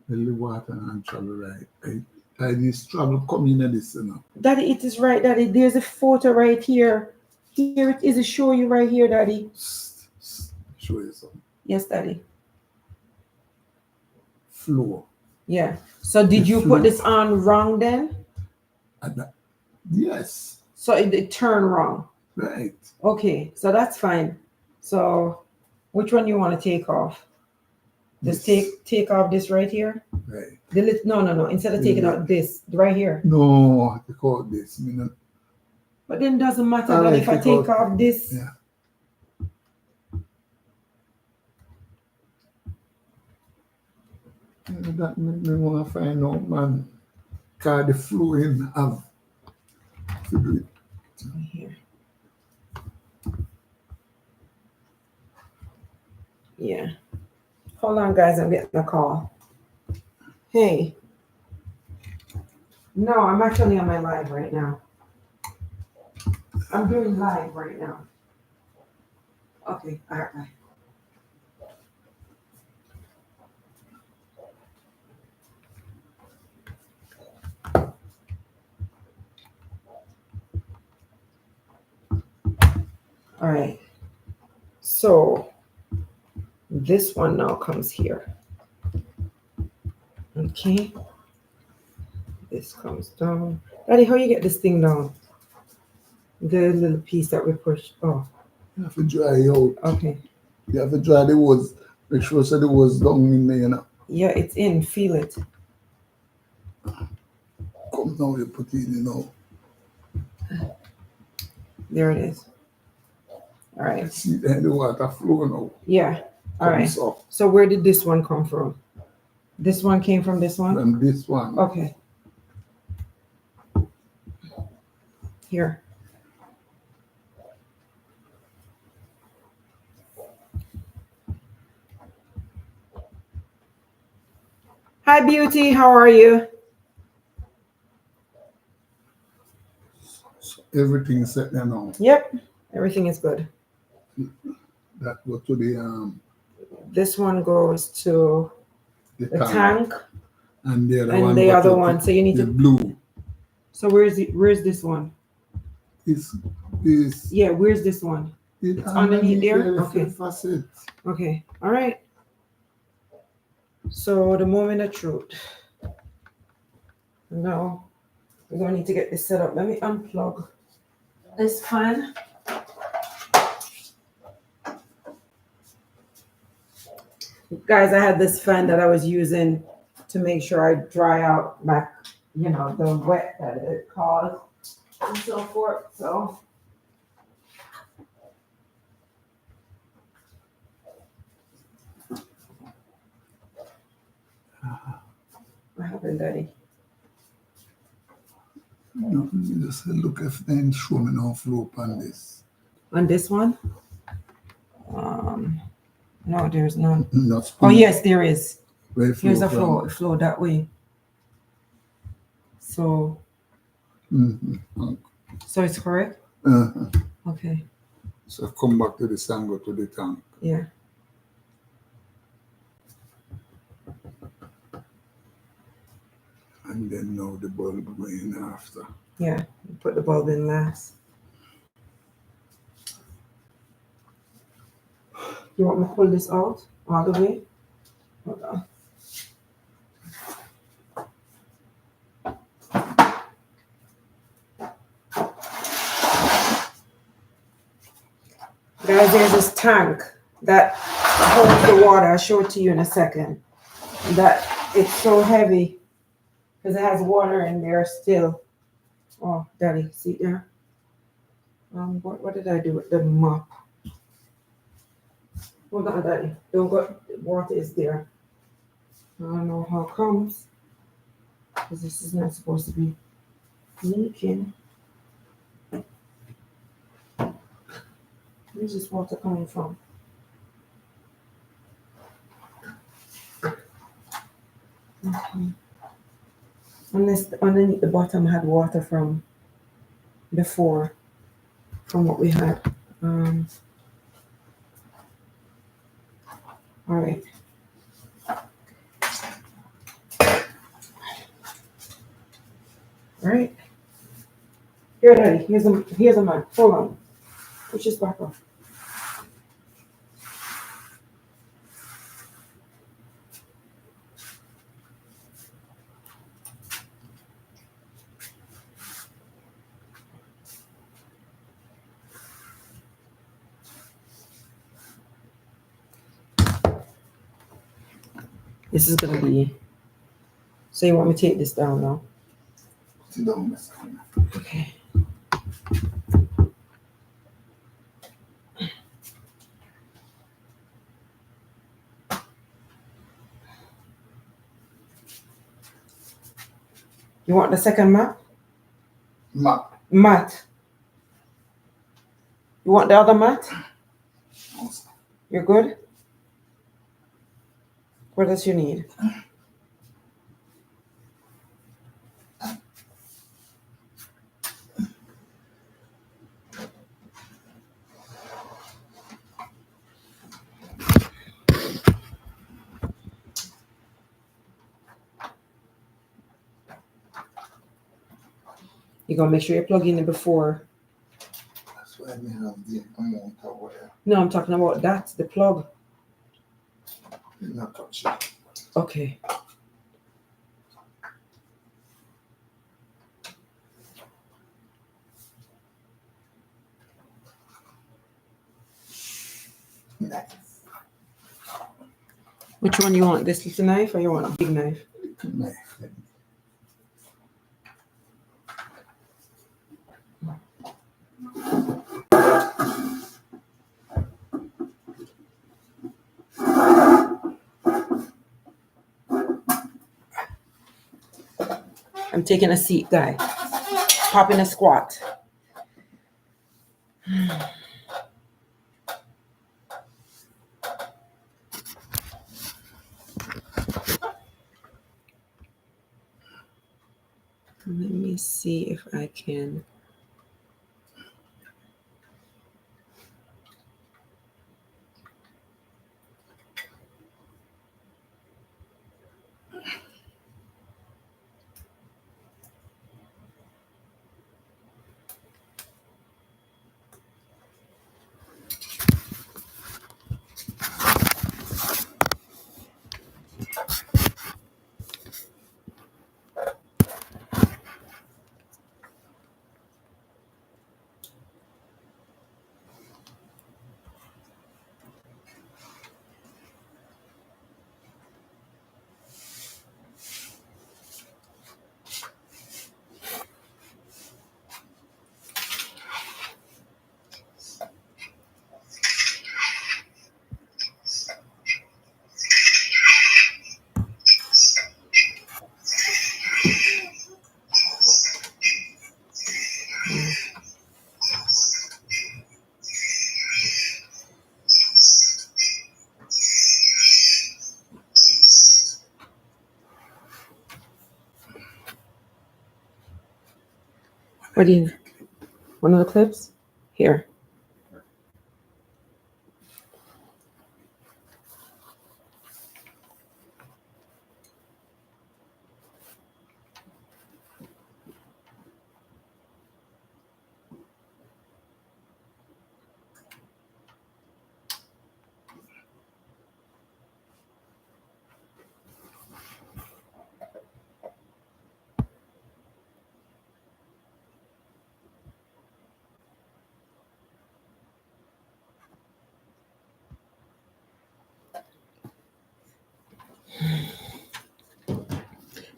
The water and travel right. I this travel coming at this, you know. Daddy, it is right, Daddy. There's a photo right here. Here it is. It show you right here, Daddy. Show you something. Yes, Daddy. Flow. Yeah. So did you put this on wrong then? Yes. So it turned wrong. Right. Okay, so that's fine. So which one you want to take off? Just take off this right here. Right. No. Instead of taking out this right here. No, take out this. But then it doesn't matter that if I take off this. Yeah. That make me want to find out, man. Cause the flowing have to do it. Here. Yeah. Hold on, guys. I'm getting a call. Hey. No, I'm actually on my live right now. I'm doing live right now. Okay. All right. Bye. All right. So this one now comes here. Okay. This comes down. Daddy, how you get this thing down? The little piece that we pushed. Oh. You have to dry it out. Okay. You have to dry the hose. Make sure so the hose down in there, you know. Yeah, it's in. Feel it. Come now, you put it in, you know. There it is. All right. See the water flow now. Yeah. All right. comes up So where did this one come from? This one came from this one? from this one. Okay. Here. Hi, Beauty. How are you? So everything set there now. Yep. Everything is good. That go to This one goes to the the tank. tank And the other and one the go other to one. So you need the to. blue. So where's this one? Is Yeah, where's this one? it's underneath there? the Okay. facet. Okay. All right. So the moment of truth. Now we're gonna need to get this set up. Let me unplug this fan. Guys, I had this fan that I was using to make sure I dry out my, the wet that it caused and so forth. So what happened, Daddy? No, you just look if then show me no flow on this. On this one? No, there's none. Not Oh yes, there is. where it Here's flow a flow. It flowed that way. So from. so it's correct? Uh-huh. Okay. So come back to this and go to the tank. Yeah. And then now the bulb going after. Yeah. Put the bulb in last. You want me to pull this out all the way? Hold on. Guys, there's this tank that holds the water. I'll show it to you in a second. That it's so heavy because it has water in there still. Oh, Daddy, see there? What did I do with the mop? Hold on, Daddy. Don't go. Water is there. I don't know how it comes because this is not supposed to be leaking. Where's this water coming from? Okay. Unless underneath the bottom had water from before, from what we had. All right. All right. Here, Daddy. Here's a man. Hold on. Push this back up. This is gonna be. So you want me to take this down now? Sit down, Miss Anna. Okay. You want the second mat? Mat. You want the other mat? You're good? What else you need? You're gonna make sure you plug in it before. That's why we have the amount of wire. No, I'm talking about that, the plug. Did not touch it. Okay. Nice. Which one you want? This little knife or you want a big knife? Knife. I'm taking a seat, guy. Popping a squat. Let me see if I can. What do you? One of the clips? Here.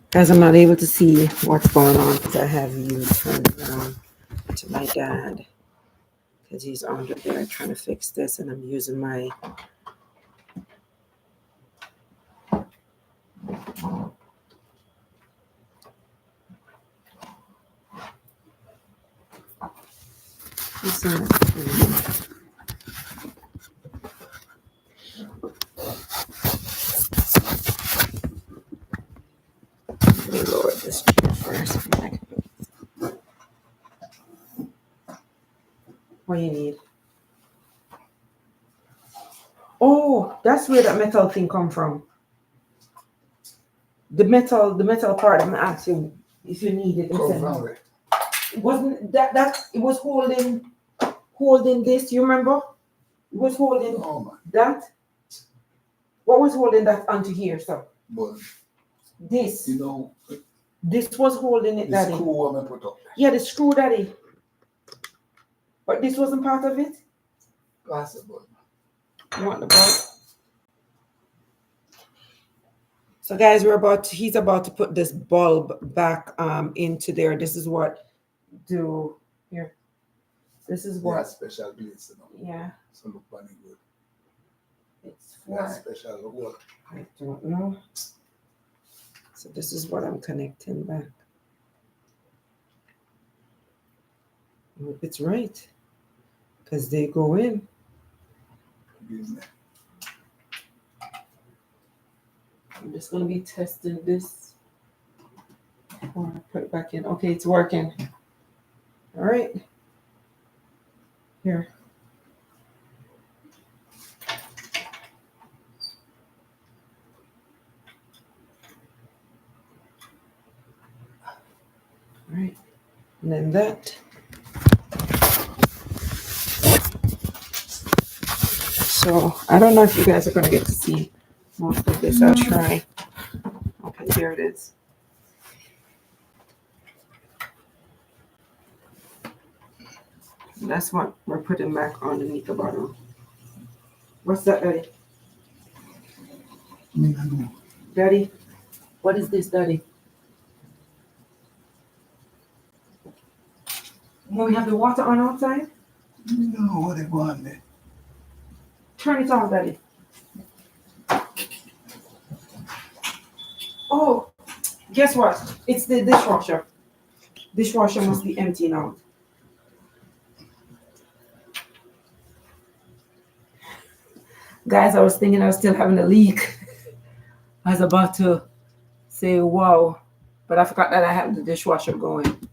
Guys, I'm not able to see what's going on because I have you turned around to my dad because he's under there trying to fix this, and I'm using my. Let me lower this chair first. What do you need? Oh, that's where that metal thing come from. The metal part. I'm asking if you need it. It wasn't that it was holding this. You remember? It was holding that. What was holding that onto here, sir? But this. you know, this was holding it, the daddy. screw I put up. Yeah, the screw, daddy. But this wasn't part of it. Possible. You want the bulb? So guys, he's about to put this bulb back into there. This is what here. This is what special place, you know. Yeah. So look funny good. It's for special what? I don't know. So this is what I'm connecting back. I hope it's right. Because they go in. I'm just going to be testing this before I put it back in. Okay, it's working. All right. Here. All right. And then that. So I don't know if you guys are going to get to see most of this. I'll try. Okay, there it is. And that's what we're putting back underneath the bottom. What's that, Daddy? Daddy, what is this, Daddy? When we have the water on outside? No, what they want there. Turn it on, Daddy. Oh, Guess what? It's the dishwasher. Dishwasher must be empty now. Guys, I was thinking I was still having a leak. I was about to say wow, but I forgot that I have the dishwasher going.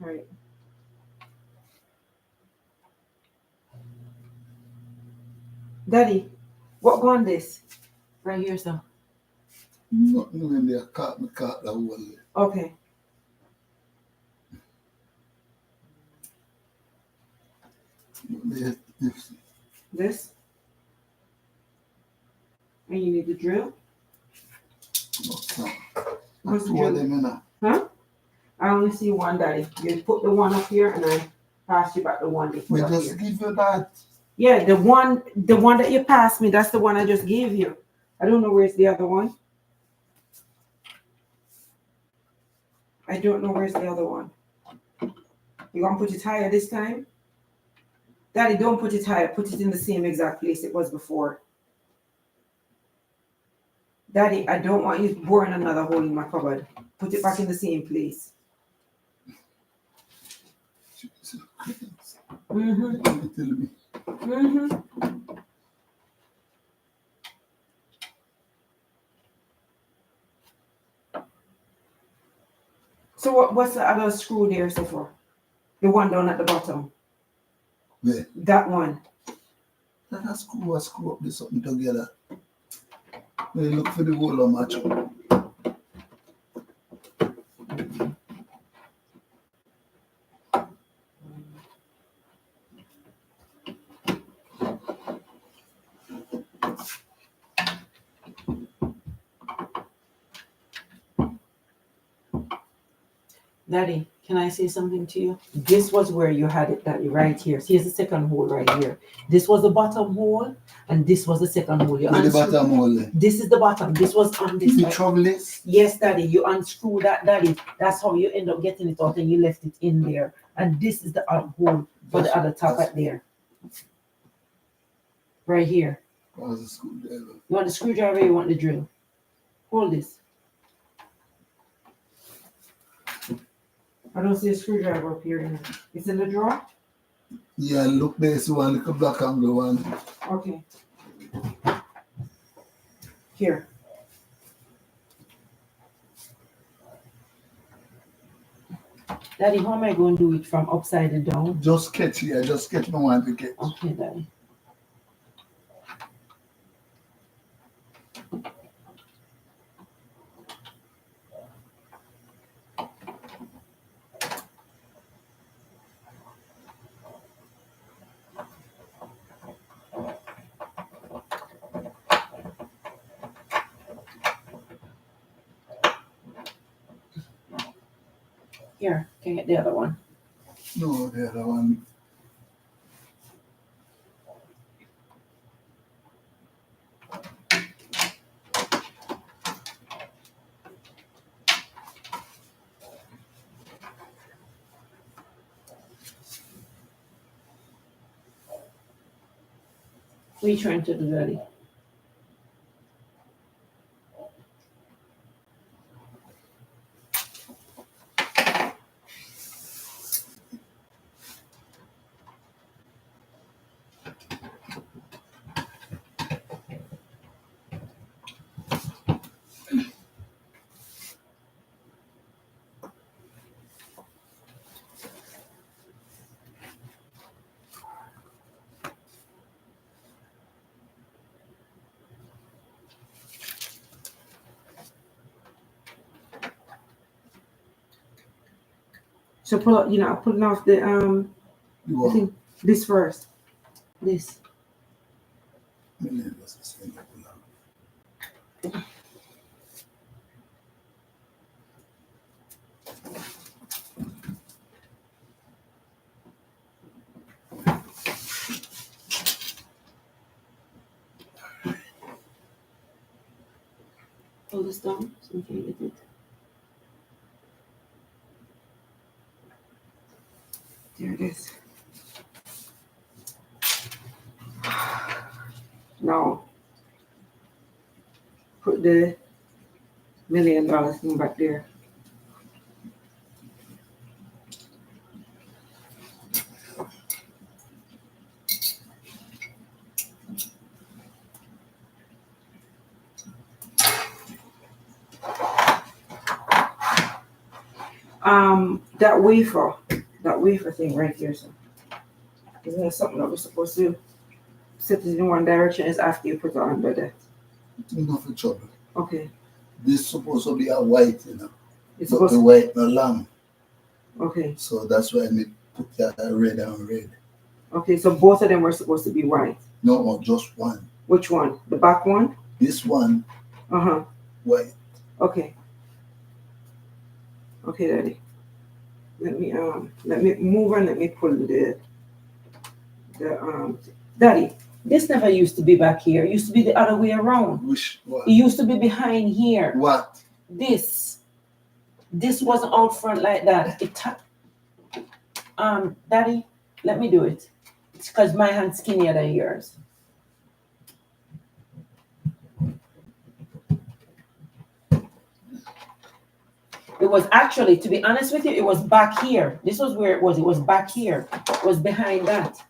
All right. Daddy, what on this? Right here, sir. Nothing when they caught the whole. Okay. This? And you need the drill? What's the drill? Huh? I only see one, Daddy. You put the one up here and I pass you back the one you put We up just here. give you that. Yeah, the one that you passed me, that's the one I just gave you. I don't know where's the other one. I don't know where's the other one. You gonna put it higher this time? Daddy, don't put it higher. Put it in the same exact place it was before. Daddy, I don't want you boring another hole in my cupboard. Put it back in the same place. Mm-hmm. Mm-hmm. So what's the other screw there so far? The one down at the bottom. Yeah. That one. Let's screw up this something together. We look for the whole of match. Daddy, can I say something to you? This was where you had it, Daddy, right here. See, here's the second hole right here. This was the bottom hole, and this was the second hole. The bottom hole. This is the bottom. This was on this. The trouble is? Yes, Daddy, you unscrew that, Daddy. That's how you end up getting it out, and you left it in there. And this is the hole for the other top right there. Right here. What's the screwdriver? You want the screwdriver or you want the drill? Hold this. I don't see a screwdriver up here. It's in the drawer? Yeah, look, there's one little black and blue one. Okay. Here. Daddy, how am I going to do it from upside down? Just catch here, just catch my one to catch. Okay, Daddy. Here, can I get the other one? No, the other one. What are you trying to do, Daddy? So pull up, putting off the I think this first. This. Pull this down so we can get it. There it is. Now, put the $1 million thing back there. That wafer thing right here, so isn't that something that we're supposed to set it in one direction is after you put it under there? Enough of trouble. Okay. This supposed to be a white, you know. It's But supposed the to, white no lamb. okay. So that's why I need to put that red and red. Okay, so both of them were supposed to be white. No, just one. Which one? The back one? This one, Uh-huh. white. Okay. Okay, Daddy. Let me move and let me pull the Daddy, this never used to be back here. It used to be the other way around. Which one? It used to be behind here. What? This wasn't out front like that. Daddy, let me do it. It's because my hand's skinnier than yours. It was actually, to be honest with you, it was back here. This was where it was. It was back here. It was behind that.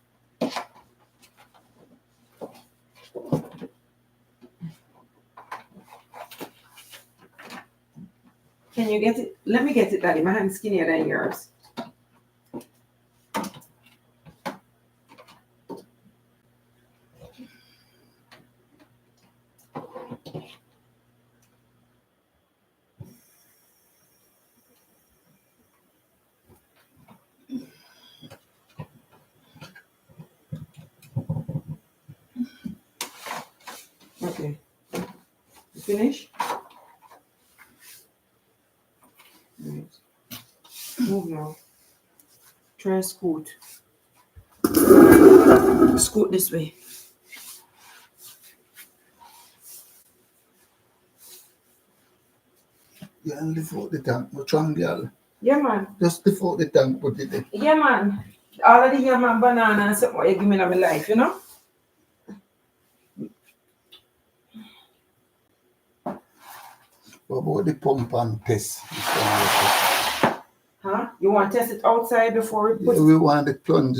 Can you get it? Let me get it, Daddy. My hand's skinnier than yours. Okay. You finish? Right. Move now. Try and scoot. Scoot this way. Yeah, and lift out the tank. What's wrong, girl? Yeah, man. Just lift out the tank, put it there. Yeah, man. All of the yam and banana and something what you give me in my life, you know? What about the pump and test? Huh? You want to test it outside before we put Yeah, we want the plunge.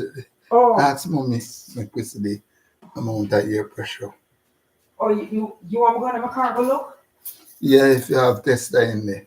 Oh, Ask mommy, make we see the amount of air pressure. oh, you want to go in my car go look? Yeah, if you have tester in there.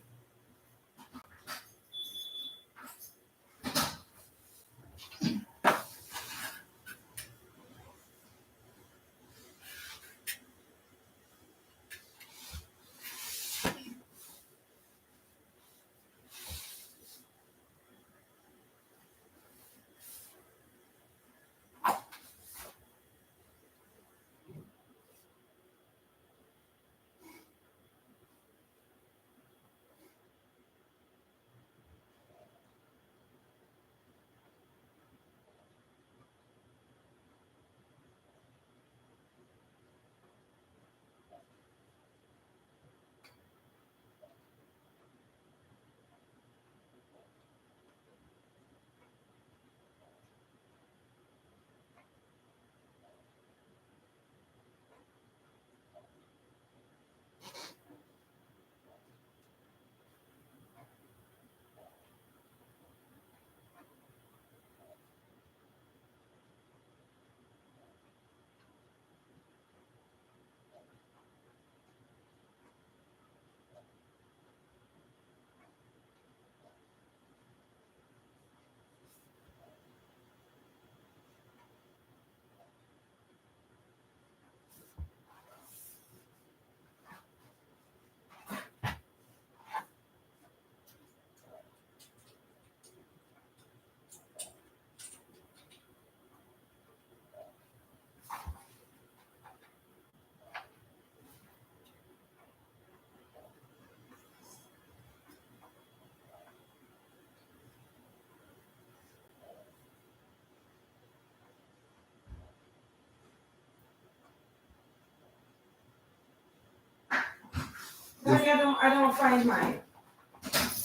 Daddy, I don't find mine.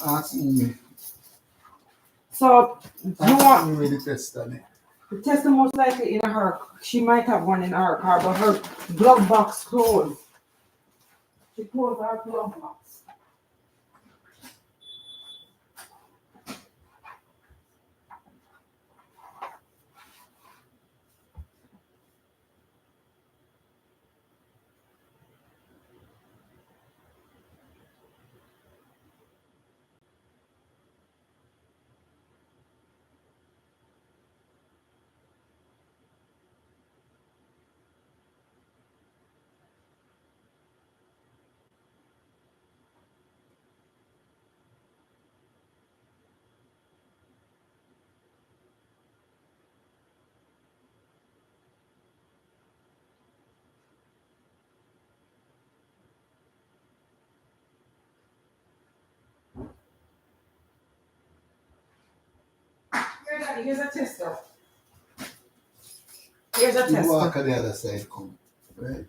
Ask mommy. So you want You really test on it. the tester most likely in her. She might have one in her car, but her glove box closed. She closed her glove box. Here's a tester. Here's a You walk tester. on the other side, come. Right?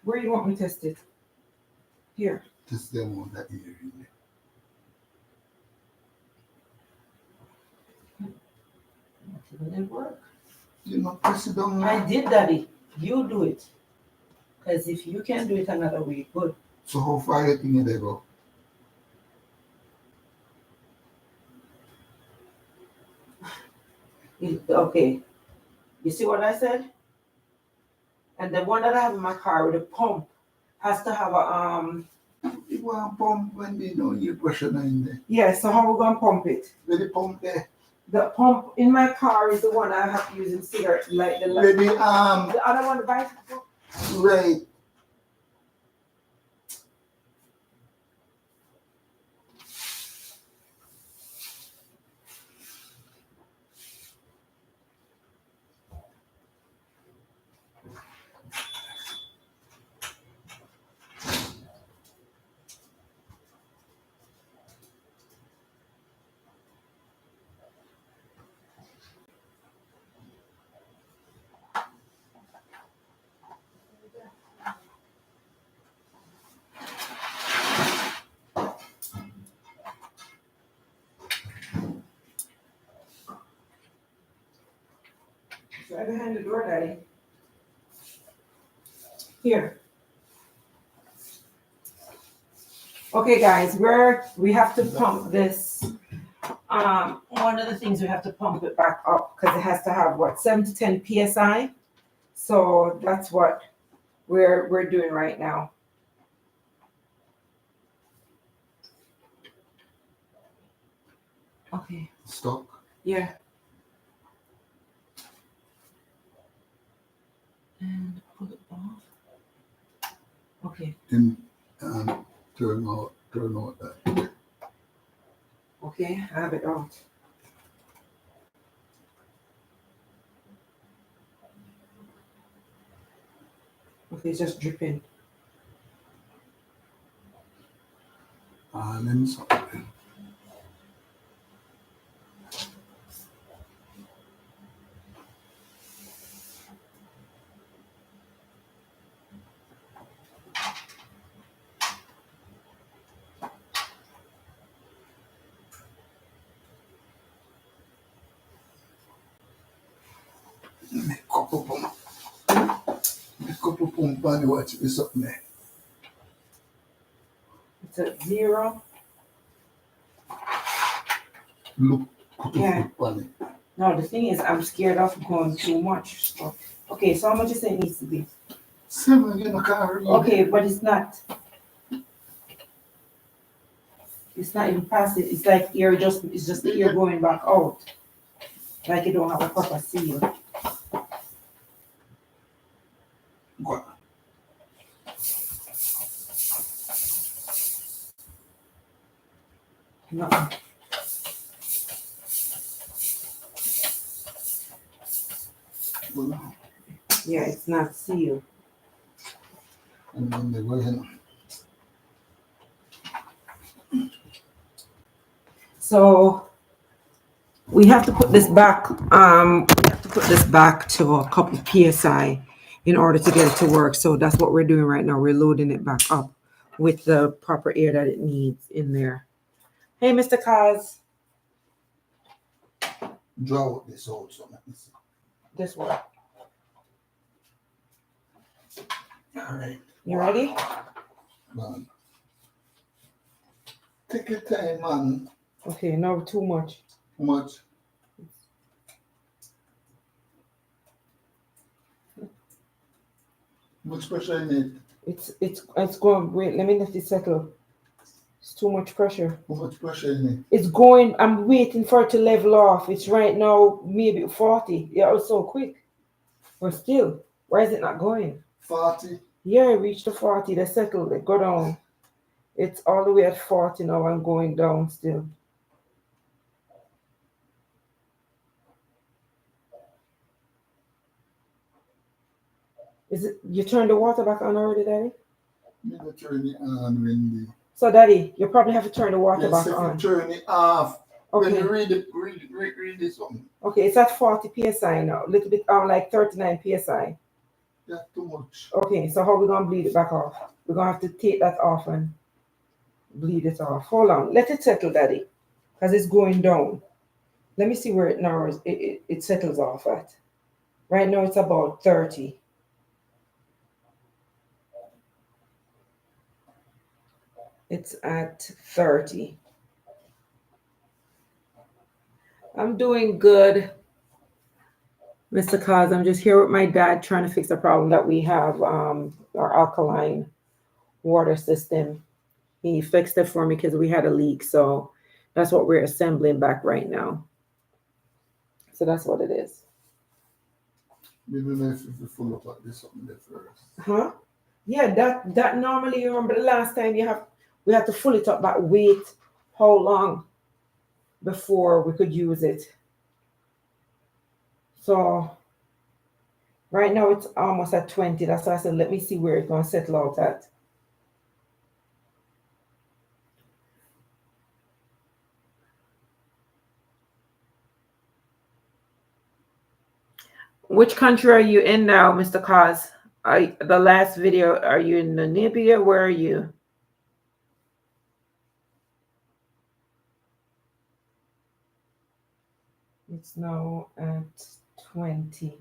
Where you want me to test it? Here. Test them on that ear. It didn't work. You know, press it down. I did, Daddy. You do it. Because if you can do it another way, good. So how far you think they go? Okay. You see what I said? And the one that I have in my car with the pump has to have a You want pump when you know you pressure in there. yeah, so how we gonna pump it? Let the pump there. The pump in my car is the one I have to use in cigarette like the Let the the other one the bicycle. right. It's right behind the door, Daddy. Here. Okay, guys, we have to pump this. One of the things we have to pump it back up because it has to have what 7 to 10 psi. So that's what we're doing right now. Okay. Stop. Yeah. And pull it off. Okay. Then turn out that. Okay, I have it out. Okay, it's just dripping. And then something. Make couple pump. Make couple pump and watch this up there. It's at 0. Look, Yeah. on it. No, the thing is, I'm scared of going too much. So, okay, so how much you say it needs to be? 7, you know, can't read. Okay, but it's not. It's not even past it. It's like it's just the air going back out. Like you don't have a proper seal. Go on. Nothing. Go on. Yeah, it's not sealed. And then they go in. So we have to put this back. We have to put this back to a couple psi in order to get it to work. So that's what we're doing right now. We're loading it back up with the proper air that it needs in there. Hey, Mr. Kaz. Draw out this also. Let me see. This one. All right, You ready? man. Take your time, man. Okay, no, too much. How much? Much pressure in it? It's going. Wait, let me let it settle. It's too much pressure. How much pressure in it? It's going. I'm waiting for it to level off. It's right now maybe 40. Yeah, it was so quick. But still, why is it not going? 40. Yeah, it reached the 40. They settled. They go down. It's all the way at 40 now and going down still. Is it you turned the water back on already, Daddy? Me go turn it on when the So Daddy, you probably have to turn the water yes, back if you on. turn it off. When Okay. you read this one. Okay, it's at 40 psi now. A little bit like 39 psi. Yeah, too much. Okay, so how we gonna bleed it back off? We're gonna have to take that off and bleed it off. Hold on, let it settle, Daddy, because it's going down. Let me see where it now it settles off at. Right now it's about 30. It's at 30. I'm doing good, Mr. Cos. I'm just here with my dad trying to fix a problem that we have. Our alkaline water system. He fixed it for me because we had a leak. So that's what we're assembling back right now. So that's what it is. We don't know if you full up like this something there first. Huh? Yeah, that normally you remember the last time we had to fill it up, but wait how long before we could use it. So right now it's almost at 20. That's why I said let me see where it's gonna settle out at. Which country are you in now, Mr. Cos? The last video, are you in Namibia? Where are you? It's now at 20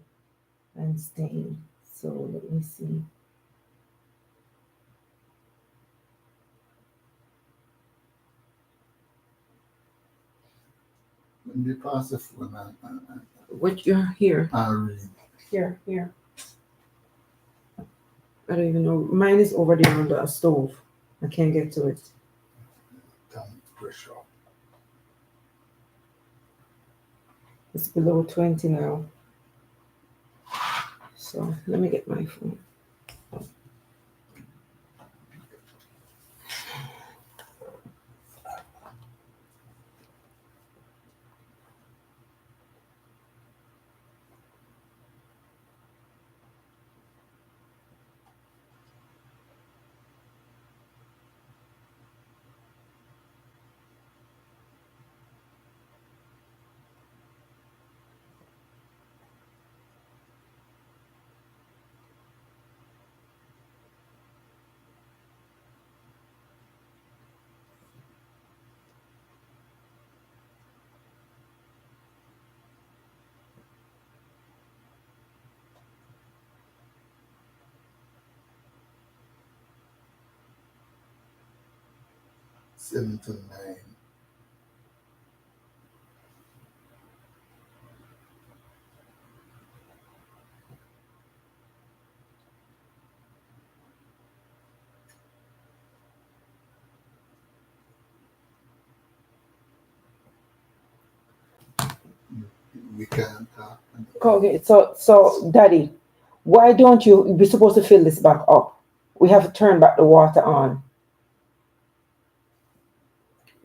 and staying. So let me see. When they pass the phone What you're here? I read. Here. I don't even know. Mine is over there on the stove. I can't get to it. Down pressure. It's below 20 now. So let me get my phone. Seven to nine. We can't talk. Okay, so Daddy, why don't you? We're supposed to fill this back up. We have to turn back the water on.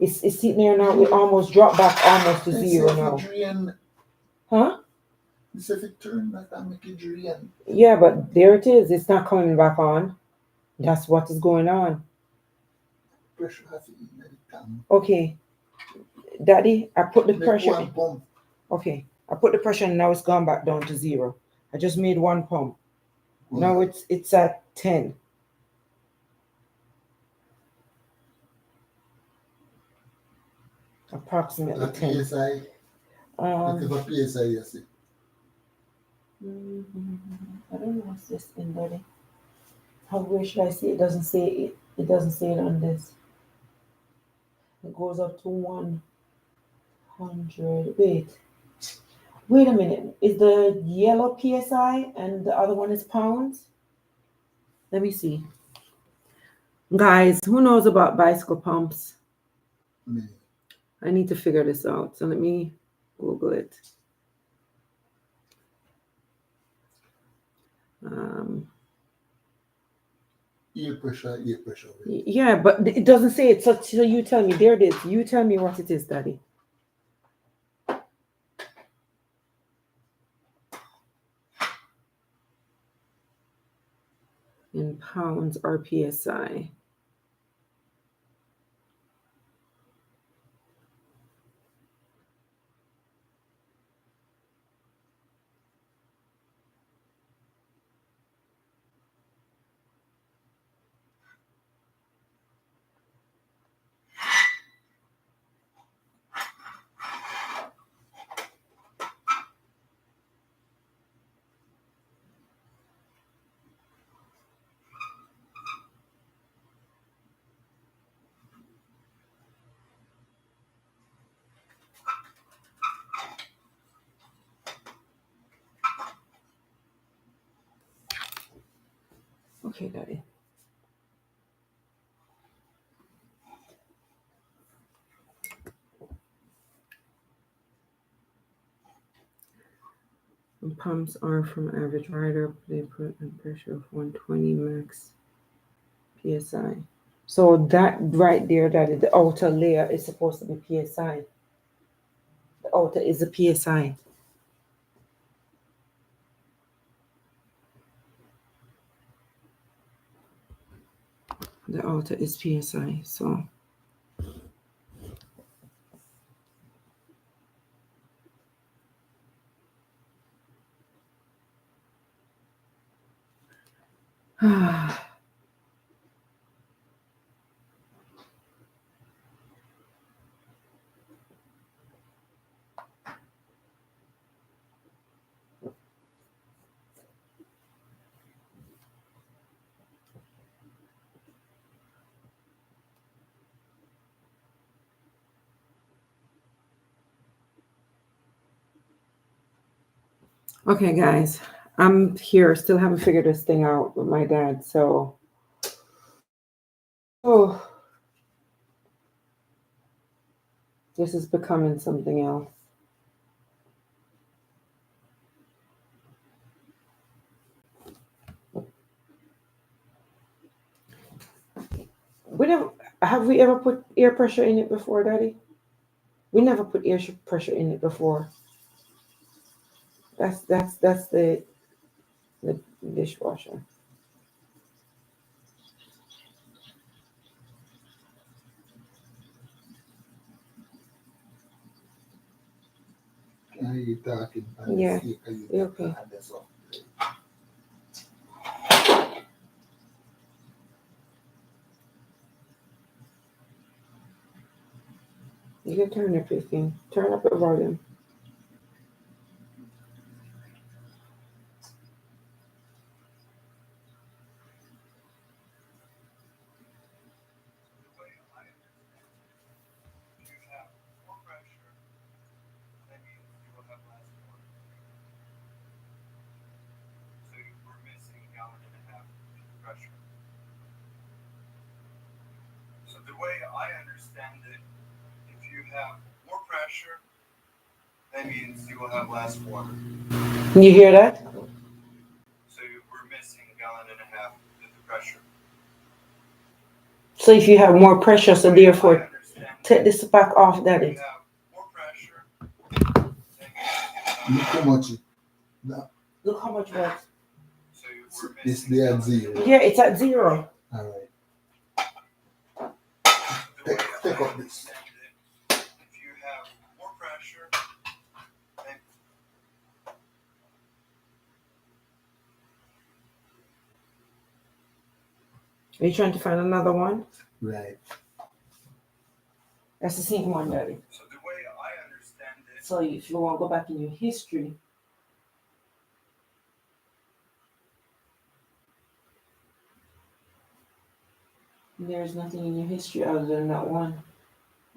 It's sitting there now. We almost dropped back almost to zero now. Drain. Huh? This if it turn back and make it drain. Yeah, but there it is. It's not coming back on. That's what is going on. Pressure have to let it down. Okay, Daddy, I put the Make pressure. one pump. Okay, I put the pressure and now it's gone back down to zero. I just made one pump. Now it's at 10. approximately At 10. PSI, because of PSI, you see. I don't know what's this in, buddy. Where should I see it? It doesn't say it. It doesn't say it on this. It goes up to 100. Wait a minute. Is the yellow PSI and the other one is pounds? Let me see. Guys, who knows about bicycle pumps? Me. I need to figure this out. So let me Google it. Um, Ear pressure. yeah, but it doesn't say it. So you tell me. There it is. You tell me what it is, Daddy. In pounds or PSI. Okay, Daddy. And pumps are from average rider. They put a pressure of 120 max PSI. So that right there, Daddy, the outer layer is supposed to be PSI. The outer is a PSI. The outer is PSI. So okay, guys. I'm here. Still haven't figured this thing out with my dad. So oh, this is becoming something else. We don't have we ever put air pressure in it before, Daddy? We never put air pressure in it before. That's the dishwasher. Can you talking? Yeah. Okay. You can turn up your thing. Turn up the volume. So the way I understand it, if you have more pressure, that means you will have less water. You hear that? So we're missing a gallon and a half with the pressure. So if you have more pressure, so therefore take this back off, If Daddy. you have more pressure, that means Look how much. Look how much was. so we're It's missing there a at gallon and a zero. half. Yeah, it's at 0. All right. The way Take I up this. understand it, if you have more pressure, then Are you trying to find another one? Right. That's the same one, Daddy. So the way I understand it, So if you want to go back in your history, there's nothing in your history other than that one.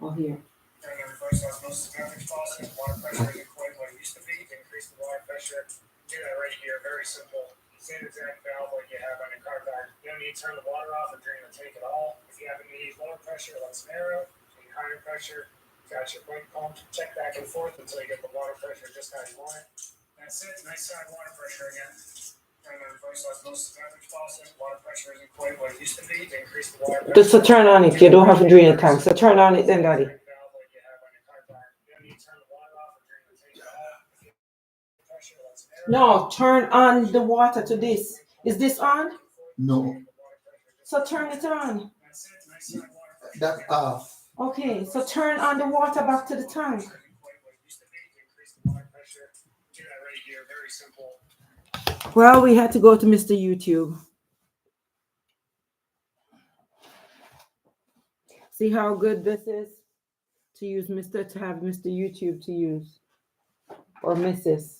Oh, here. Trying to reverse osmosis methods faucet. Water pressure isn't quite what it used to be. To increase the water pressure, do that right here. Very simple. Same exact valve like you have on your car tire. You don't need to turn the water off or drain the tank at all. If you happen to use lower pressure, let's narrow. Need higher pressure, got your brake pump. Check back and forth until you get the water pressure just how you want it. That's it. Nice side water pressure again. Trying to reverse osmosis methods faucet. Water pressure isn't quite what it used to be. To increase the water pressure. Just to turn on it. You don't have to drain the tank. So turn on it then, Daddy. No, turn on the water to this. Is this on? No, So turn it on. that's off. Okay, so turn on the water back to the tank. Well, we had to go to Mr. YouTube. See how good this is to use to have Mr. YouTube to use, or Mrs.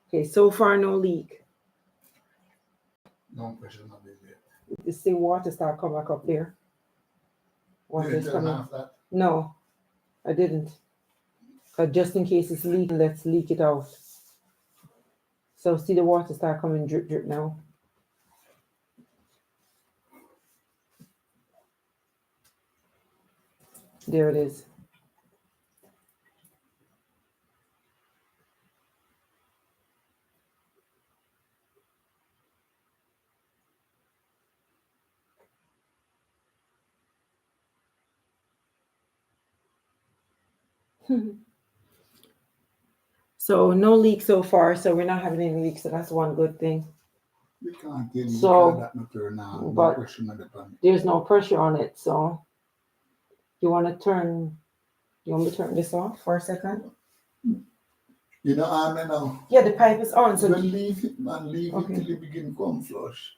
Okay, so far no leak. No pressure, not big yet. You see water start come back up there. Water You is didn't turn coming. off that? No, I didn't. Just in case it's leaking, let's leak it out. So see the water start coming drip drip now. There it is. So no leak so far. So we're not having any leaks. So that's one good thing. We can't tell you So, that not turn on. No but- pressure, not the pan. There's no pressure on it. So you want me to turn this off for a second? You know, I mean, now, Yeah, the pipe is on. So well, leave it, man, leave Okay. it till you begin come flush.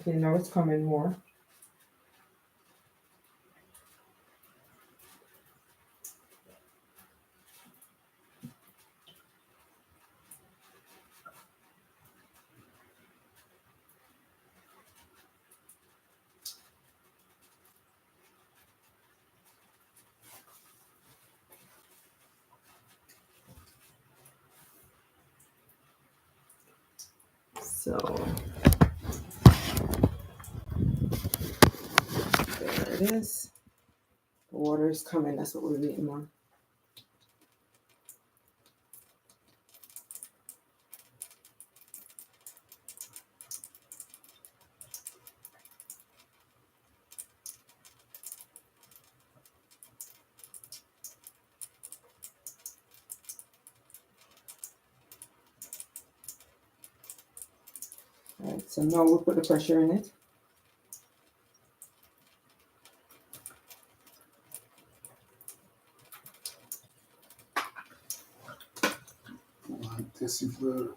okay, now it's coming more. So there it is. The water is coming. That's what we're waiting on. All right, so now we'll put the pressure in it. Test it first.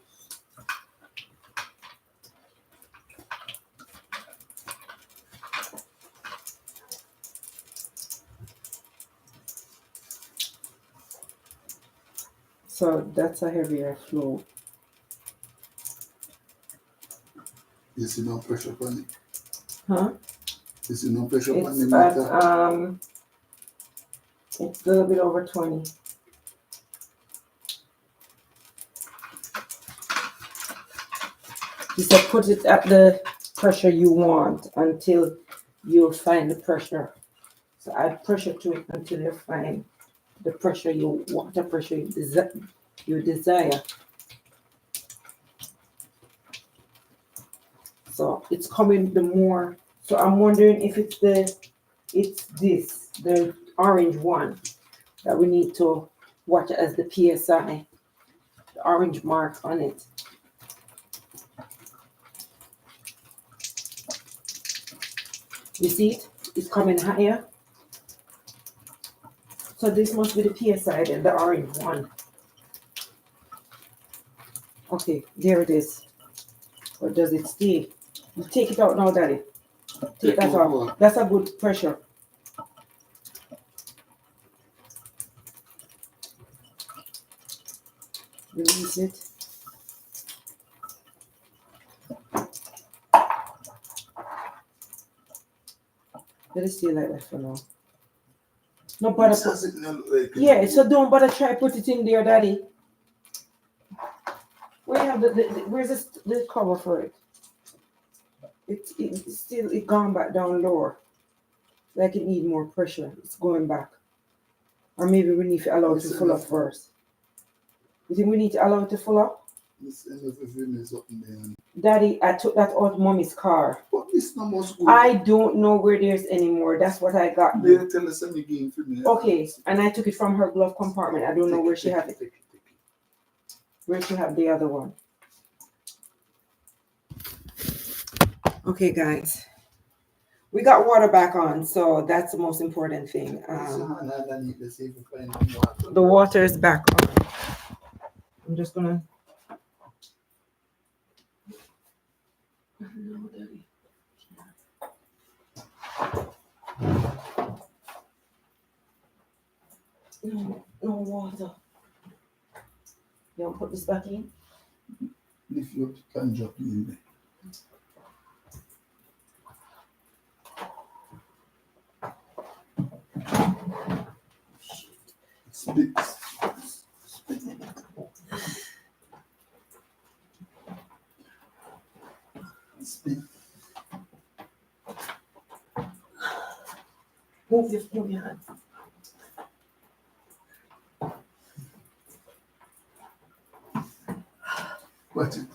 So that's a heavier flow. You see no pressure on it. Huh? You see no pressure on It's the at meter. it's a little bit over 20. He said put it at the pressure you want until you find the pressure. So add pressure to it until you find the pressure you want, the pressure you desire. So it's coming the more. So I'm wondering if it's the orange one that we need to watch as the PSI, the orange mark on it. You see it? It's coming higher. So this must be the PSI then, the orange one. Okay, there it is. Or does it stay? You take it out now, Daddy. Take that off. That's a good pressure. Release it. Let it stay like that for now. No bother put. Yeah, so don't bother try put it in there, Daddy. Where you have where's the cover for it? It's still gone back down lower. Like it need more pressure. It's going back. Or maybe we need to allow it to fill up first. You think we need to allow it to fill up? Daddy, I took that out of Mommy's car. But this no must go. I don't know where there's any more. That's what I got. They tell us me game for me. Okay, and I took it from her glove compartment. I don't know where she had it. Where she have the other one. Okay, guys. We got water back on, so that's the most important thing. The water is back on. I'm just gonna. No water. You want to put this back in? If you can drop it in there. Spit. Spit. Move your hand. Watch it.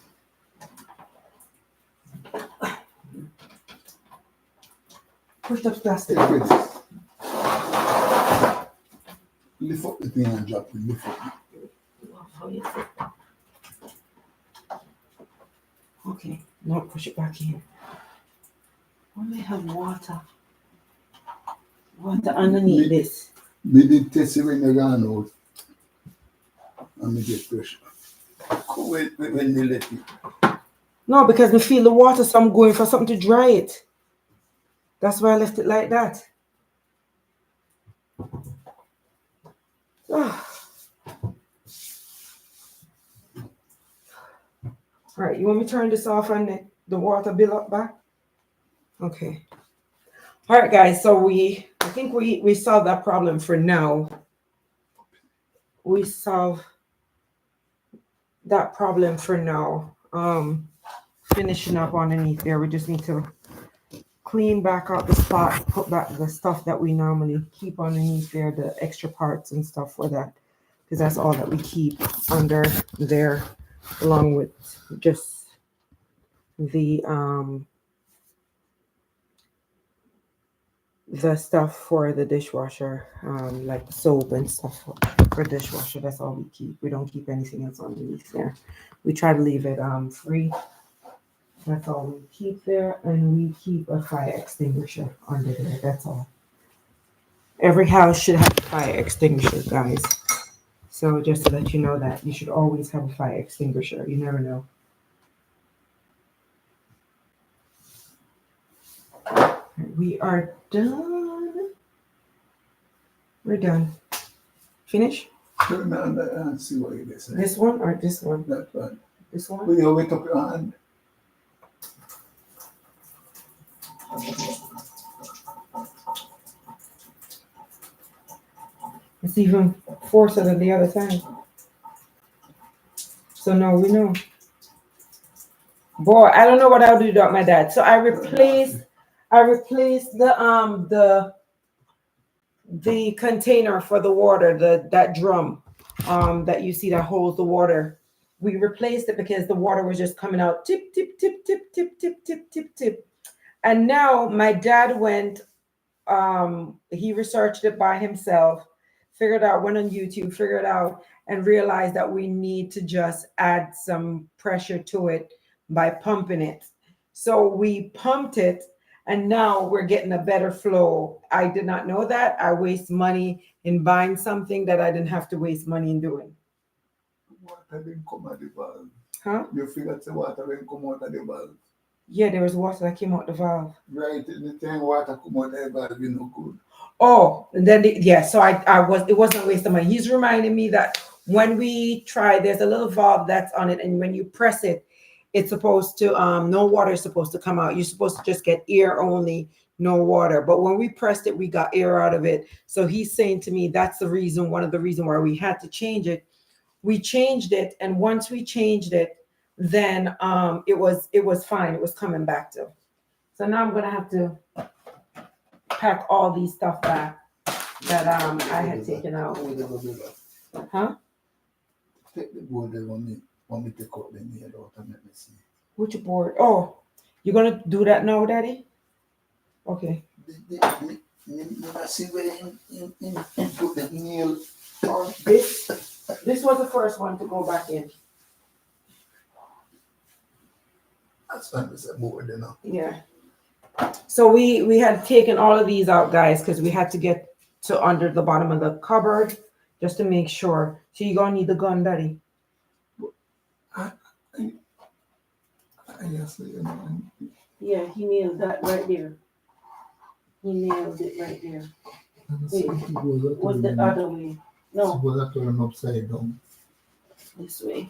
Push up plastic. Take with this. Lift up the thing and drop it. Lift up. Okay, now push it back in. Oh, we have water. Water underneath this. We did test it when you ran out. And we get pressure. Wait when you let it. No, because we feel the water, so I'm going for something to dry it. That's why I left it like that. Oh. All right, you want me to turn this off and the water build up back? Okay. All right, guys, so I think we solved that problem for now. We solved that problem for now. Finishing up underneath there, we just need to clean back out the spots, put back the stuff that we normally keep underneath there, the extra parts and stuff for that, because that's all that we keep under there, along with just the stuff for the dishwasher, like soap and stuff for dishwasher. That's all we keep. We don't keep anything else underneath there. We try to leave it free. That's all we keep there, and we keep a fire extinguisher under there. That's all. Every house should have a fire extinguisher, guys. So just to let you know that you should always have a fire extinguisher. You never know. We are done. We're done. Finish? Turn on that and see what it is. This one or this one? That one. This one? Will you wake up your hand? It's even coarser than the other time. So now we know. Boy, I don't know what I'll do without my dad. So I replaced the container for the water, that drum that you see that holds the water. We replaced it because the water was just coming out tip tip tip tip tip tip tip tip tip. And now my dad went, he researched it by himself, went on YouTube, figured out, and realized that we need to just add some pressure to it by pumping it. So we pumped it, and now we're getting a better flow. I did not know that. I waste money in buying something that I didn't have to waste money in doing. Water didn't come out the valve. Huh? You figure the water didn't come out of the valve. Yeah, there was water that came out the valve. Right, the time water come out of the valve, you no good. Oh, and then yeah, so it wasn't a waste of money. He's reminding me that when we try, there's a little valve that's on it, and when you press it, it's supposed to no water is supposed to come out. You're supposed to just get air only, no water. But when we pressed it, we got air out of it. So he's saying to me that's the reason, one of the reason why we had to change it. We changed it, and once we changed it, then it was fine. It was coming back to. So now I'm gonna have to pack all these stuff back that I had taken out. Huh? Take the board there want me to cut them here out and let me see. Which board? Oh, you're gonna do that now, Daddy? Okay. I see where in put the nail. Oh, this was the first one to go back in. That's why it's a board, you know. Yeah. So we had taken all of these out, guys, because we had to get to under the bottom of the cupboard just to make sure. So you're gonna need the gun, Daddy. Yes, you know. Yeah, he nailed that right there. He nailed it right there. Wait, was the other way? No, Suppose I turn upside down. this way.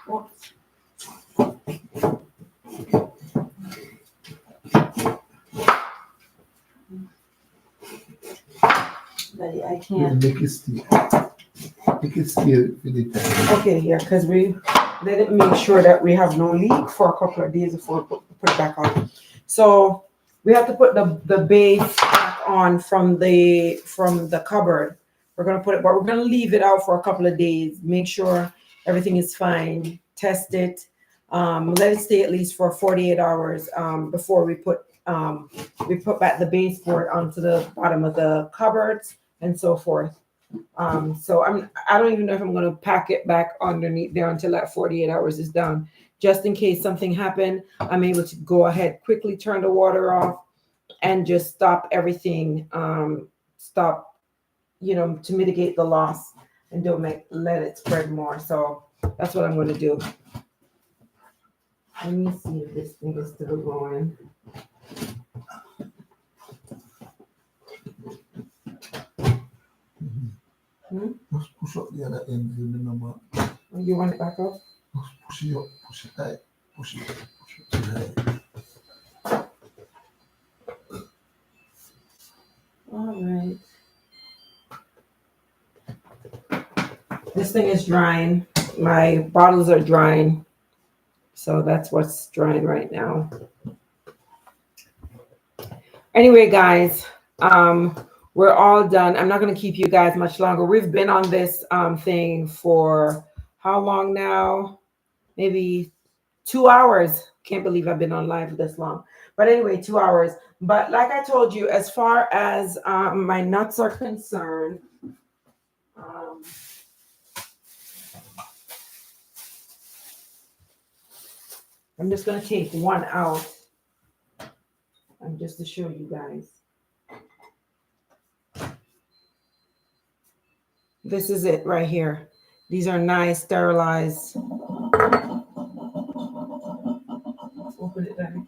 Oops. Daddy, I can't. Make it still. Make it still for the time. Okay, yeah, because we let it make sure that we have no leak for a couple of days before we put it back on. So we have to put the base back on from the cupboard. We're gonna put it, but we're gonna leave it out for a couple of days. Make sure everything is fine. Test it. Let it stay at least for 48 hours before we put back the baseboard onto the bottom of the cupboards and so forth. So I don't even know if I'm gonna pack it back underneath there until that 48 hours is done. Just in case something happened, I'm able to go ahead, quickly turn the water off and just stop everything, to mitigate the loss and don't let it spread more. So that's what I'm gonna do. Let me see if this thing is still going. Just push up the other end, you remember. You want it back up? Just push it up, push it high, push it high. All right. This thing is drying. My bottles are drying. So that's what's drying right now. Anyway, guys, we're all done. I'm not going to keep you guys much longer. We've been on this thing for how long now? Maybe 2 hours. Can't believe I've been on live this long. But anyway, 2 hours. But like I told you, as far as my nuts are concerned, I'm just going to take one out. And just to show you guys. This is it right here. These are nice, sterilized. Open it, Daddy.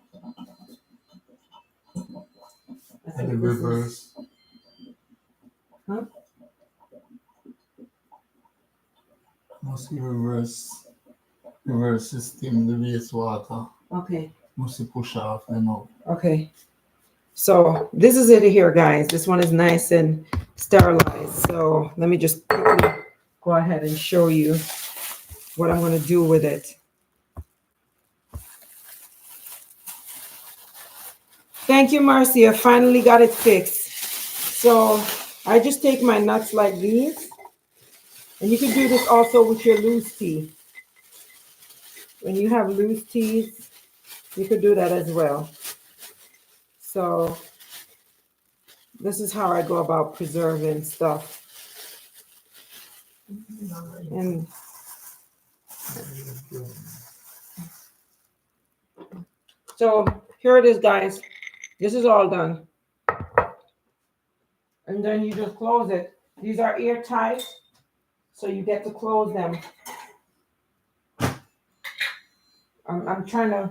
And the reverse. Huh? Must be reverse system, the wastewater. Okay. Must be push off them out. Okay. So this is it here, guys. This one is nice and sterilized. So let me just quickly go ahead and show you what I'm going to do with it. Thank you, Marcia. Finally got it fixed. So I just take my nuts like these. And you can do this also with your loose teeth. When you have loose teeth, you could do that as well. So this is how I go about preserving stuff. And So here it is, guys. This is all done. And then you just close it. These are airtight, so you get to close them. I'm trying to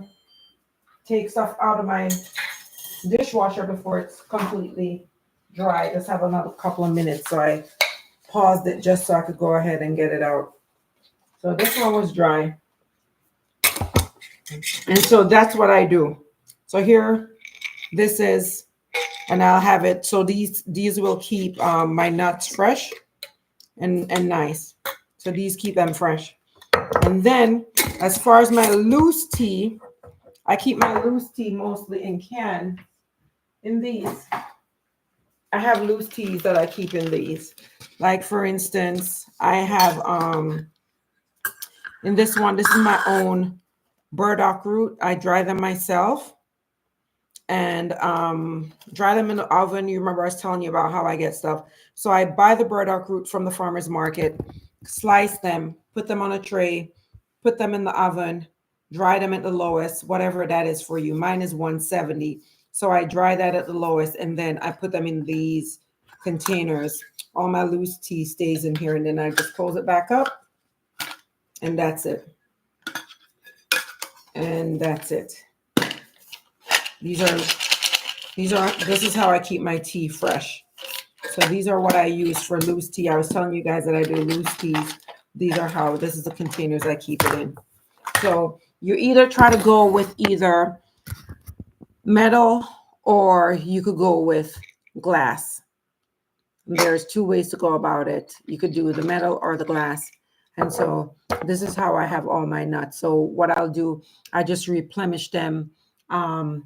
take stuff out of my dishwasher before it's completely dry. Just have another couple of minutes, so I paused it just so I could go ahead and get it out. So this one was dry. And so that's what I do. So here, this is, and I'll have it. So these will keep my nuts fresh and nice. So these keep them fresh. And then as far as my loose tea, I keep my loose tea mostly in cans. In these, I have loose teas that I keep in these. Like for instance, I have in this one, this is my own burdock root. I dry them myself and dry them in the oven. You remember I was telling you about how I get stuff. So I buy the burdock root from the farmer's market, slice them, put them on a tray, put them in the oven, dry them at the lowest, whatever that is for you. Mine is 170. So I dry that at the lowest, and then I put them in these containers. All my loose tea stays in here, and then I just close it back up, and that's it. And that's it. This is how I keep my tea fresh. So these are what I use for loose tea. I was telling you guys that I do loose teas. This is the containers I keep it in. So you either try to go with either metal or you could go with glass. There's two ways to go about it. You could do the metal or the glass. And so this is how I have all my nuts. So what I'll do, I just replenish them. I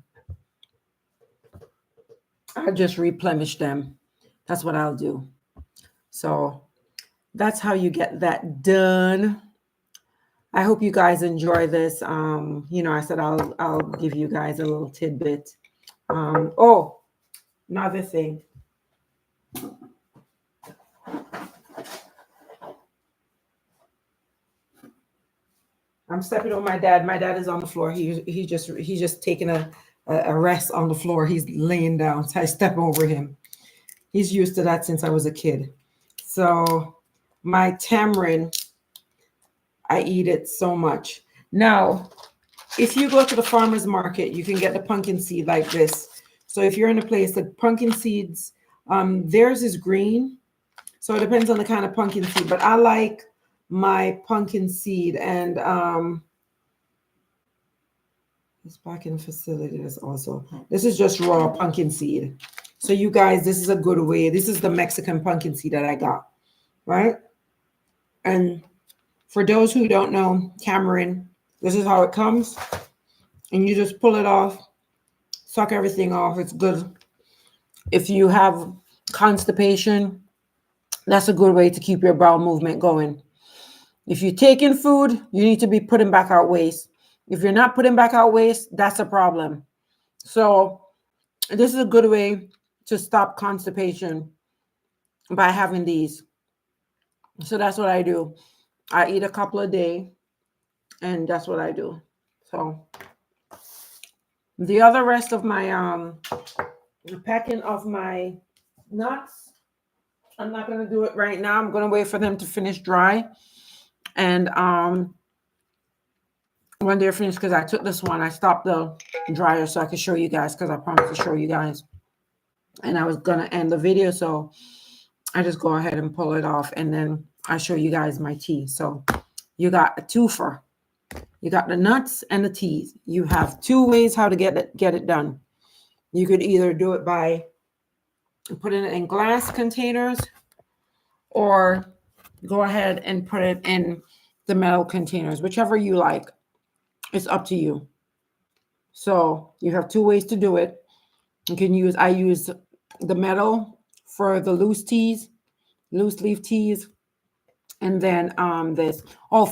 just replenish them. That's what I'll do. So that's how you get that done. I hope you guys enjoy this. I said I'll give you guys a little tidbit. Another thing. I'm stepping on my dad. My dad is on the floor. He's just taking a rest on the floor. He's laying down. So I step over him. He's used to that since I was a kid. So my tamarind, I eat it so much. Now, if you go to the farmer's market, you can get the pumpkin seed like this. So if you're in a place, the pumpkin seeds, theirs is green. So it depends on the kind of pumpkin seed. But I like my pumpkin seed, and it's back in the facility. This is just raw pumpkin seed. So you guys, this is a good way. This is the Mexican pumpkin seed that I got, right? And for those who don't know, tamarind, this is how it comes. And you just pull it off, suck everything off. It's good. If you have constipation, that's a good way to keep your bowel movement going. If you're taking food, you need to be putting back out waste. If you're not putting back out waste, that's a problem. So this is a good way to stop constipation by having these. So that's what I do. I eat a couple a day, and that's what I do. So the other rest of my packing of my nuts, I'm not going to do it right now. I'm going to wait for them to finish dry. And when they're finished, because I took this one, I stopped the dryer so I could show you guys, because I promised to show you guys. And I was going to end the video, so I just go ahead and pull it off, and then I show you guys my tea. So you got a twofer. You got the nuts and the teas. You have two ways how to get it done. You could either do it by putting it in glass containers, or go ahead and put it in the metal containers, whichever you like. It's up to you. So you have two ways to do it. I use the metal for the loose leaf teas. And then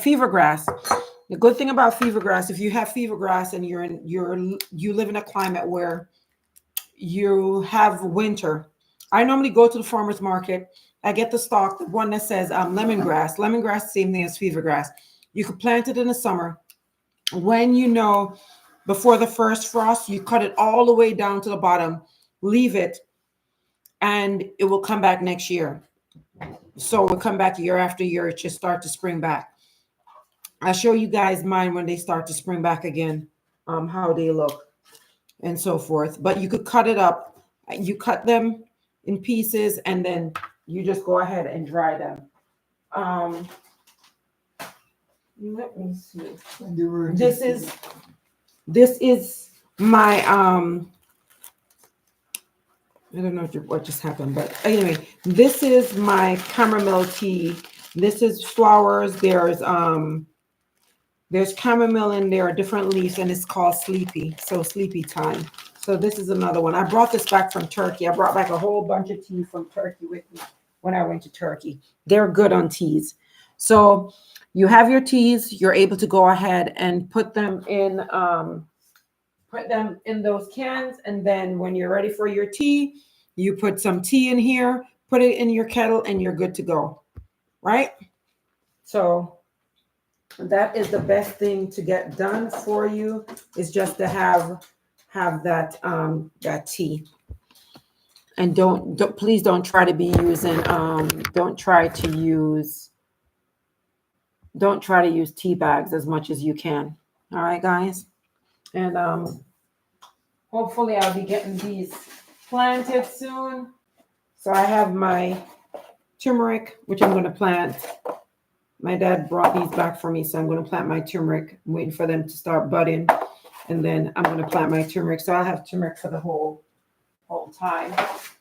fever grass. The good thing about fever grass, if you have fever grass and you live in a climate where you have winter, I normally go to the farmer's market. I get the stalk, the one that says lemongrass. Lemongrass, same thing as fever grass. You could plant it in the summer when you know before the first frost, you cut it all the way down to the bottom, leave it, and it will come back next year. So it will come back year after year. It should start to spring back. I'll show you guys mine when they start to spring back again, how they look and so forth. But you could cut it up. You cut them in pieces and then you just go ahead and dry them. Let me see. This is my I don't know what just happened, but anyway, this is my chamomile tea. This is flowers. There's chamomile in there, different leaves, and it's called Sleepy. So sleepy time. So this is another one. I brought this back from Turkey. I brought back a whole bunch of tea from Turkey with me when I went to Turkey. They're good on teas. So you have your teas. You're able to go ahead and put them in those cans. And then when you're ready for your tea, you put some tea in here, put it in your kettle, and you're good to go. Right? So that is the best thing to get done for you, is just to have that tea. And please don't try to be using don't try to use tea bags as much as you can. All right, guys. And hopefully I'll be getting these planted soon. So I have my turmeric, which I'm going to plant. My dad brought these back for me, so I'm going to plant my turmeric. I'm waiting for them to start budding, and then I'm going to plant my turmeric. So I'll have turmeric for the whole time.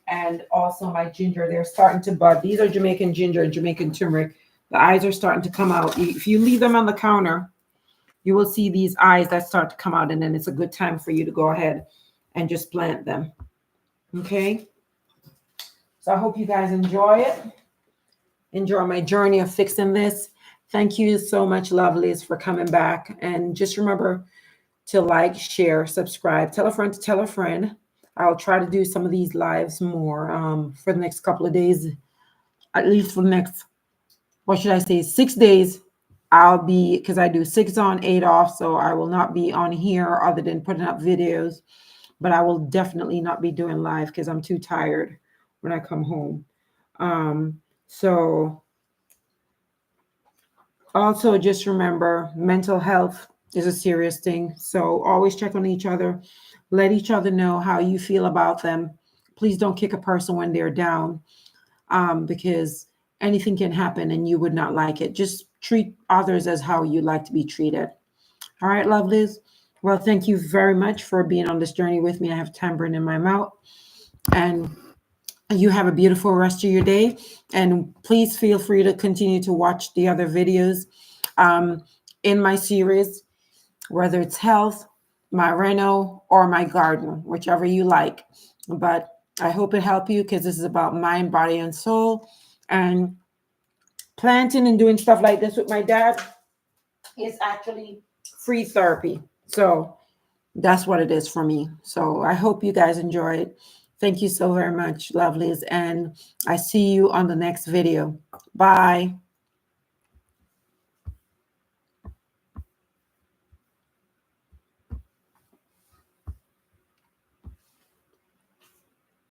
And also my ginger, they're starting to bud. These are Jamaican ginger and Jamaican turmeric. The eyes are starting to come out. If you leave them on the counter, you will see these eyes that start to come out, and then it's a good time for you to go ahead and just plant them. Okay? So I hope you guys enjoy it. Enjoy my journey of fixing this. Thank you so much, lovelies, for coming back. And just remember to like, share, subscribe, tell a friend to tell a friend. I'll try to do some of these lives more for the next couple of days, at least for the next, 6 days. I'll be, because I do 6 on, 8 off, so I will not be on here other than putting up videos. But I will definitely not be doing live because I'm too tired when I come home. So also just remember, mental health is a serious thing. So always check on each other. Let each other know how you feel about them. Please don't kick a person when they're down, because anything can happen and you would not like it. Just treat others as how you like to be treated. All right, lovelies. Well, thank you very much for being on this journey with me. I have tambourine in my mouth. And you have a beautiful rest of your day. And please feel free to continue to watch the other videos in my series, whether it's health, my reno, or my garden, whichever you like. But I hope it helped you, because this is about mind, body, and soul. And planting and doing stuff like this with my dad is actually free therapy. So that's what it is for me. So I hope you guys enjoy it. Thank you so very much, lovelies. And I see you on the next video. Bye.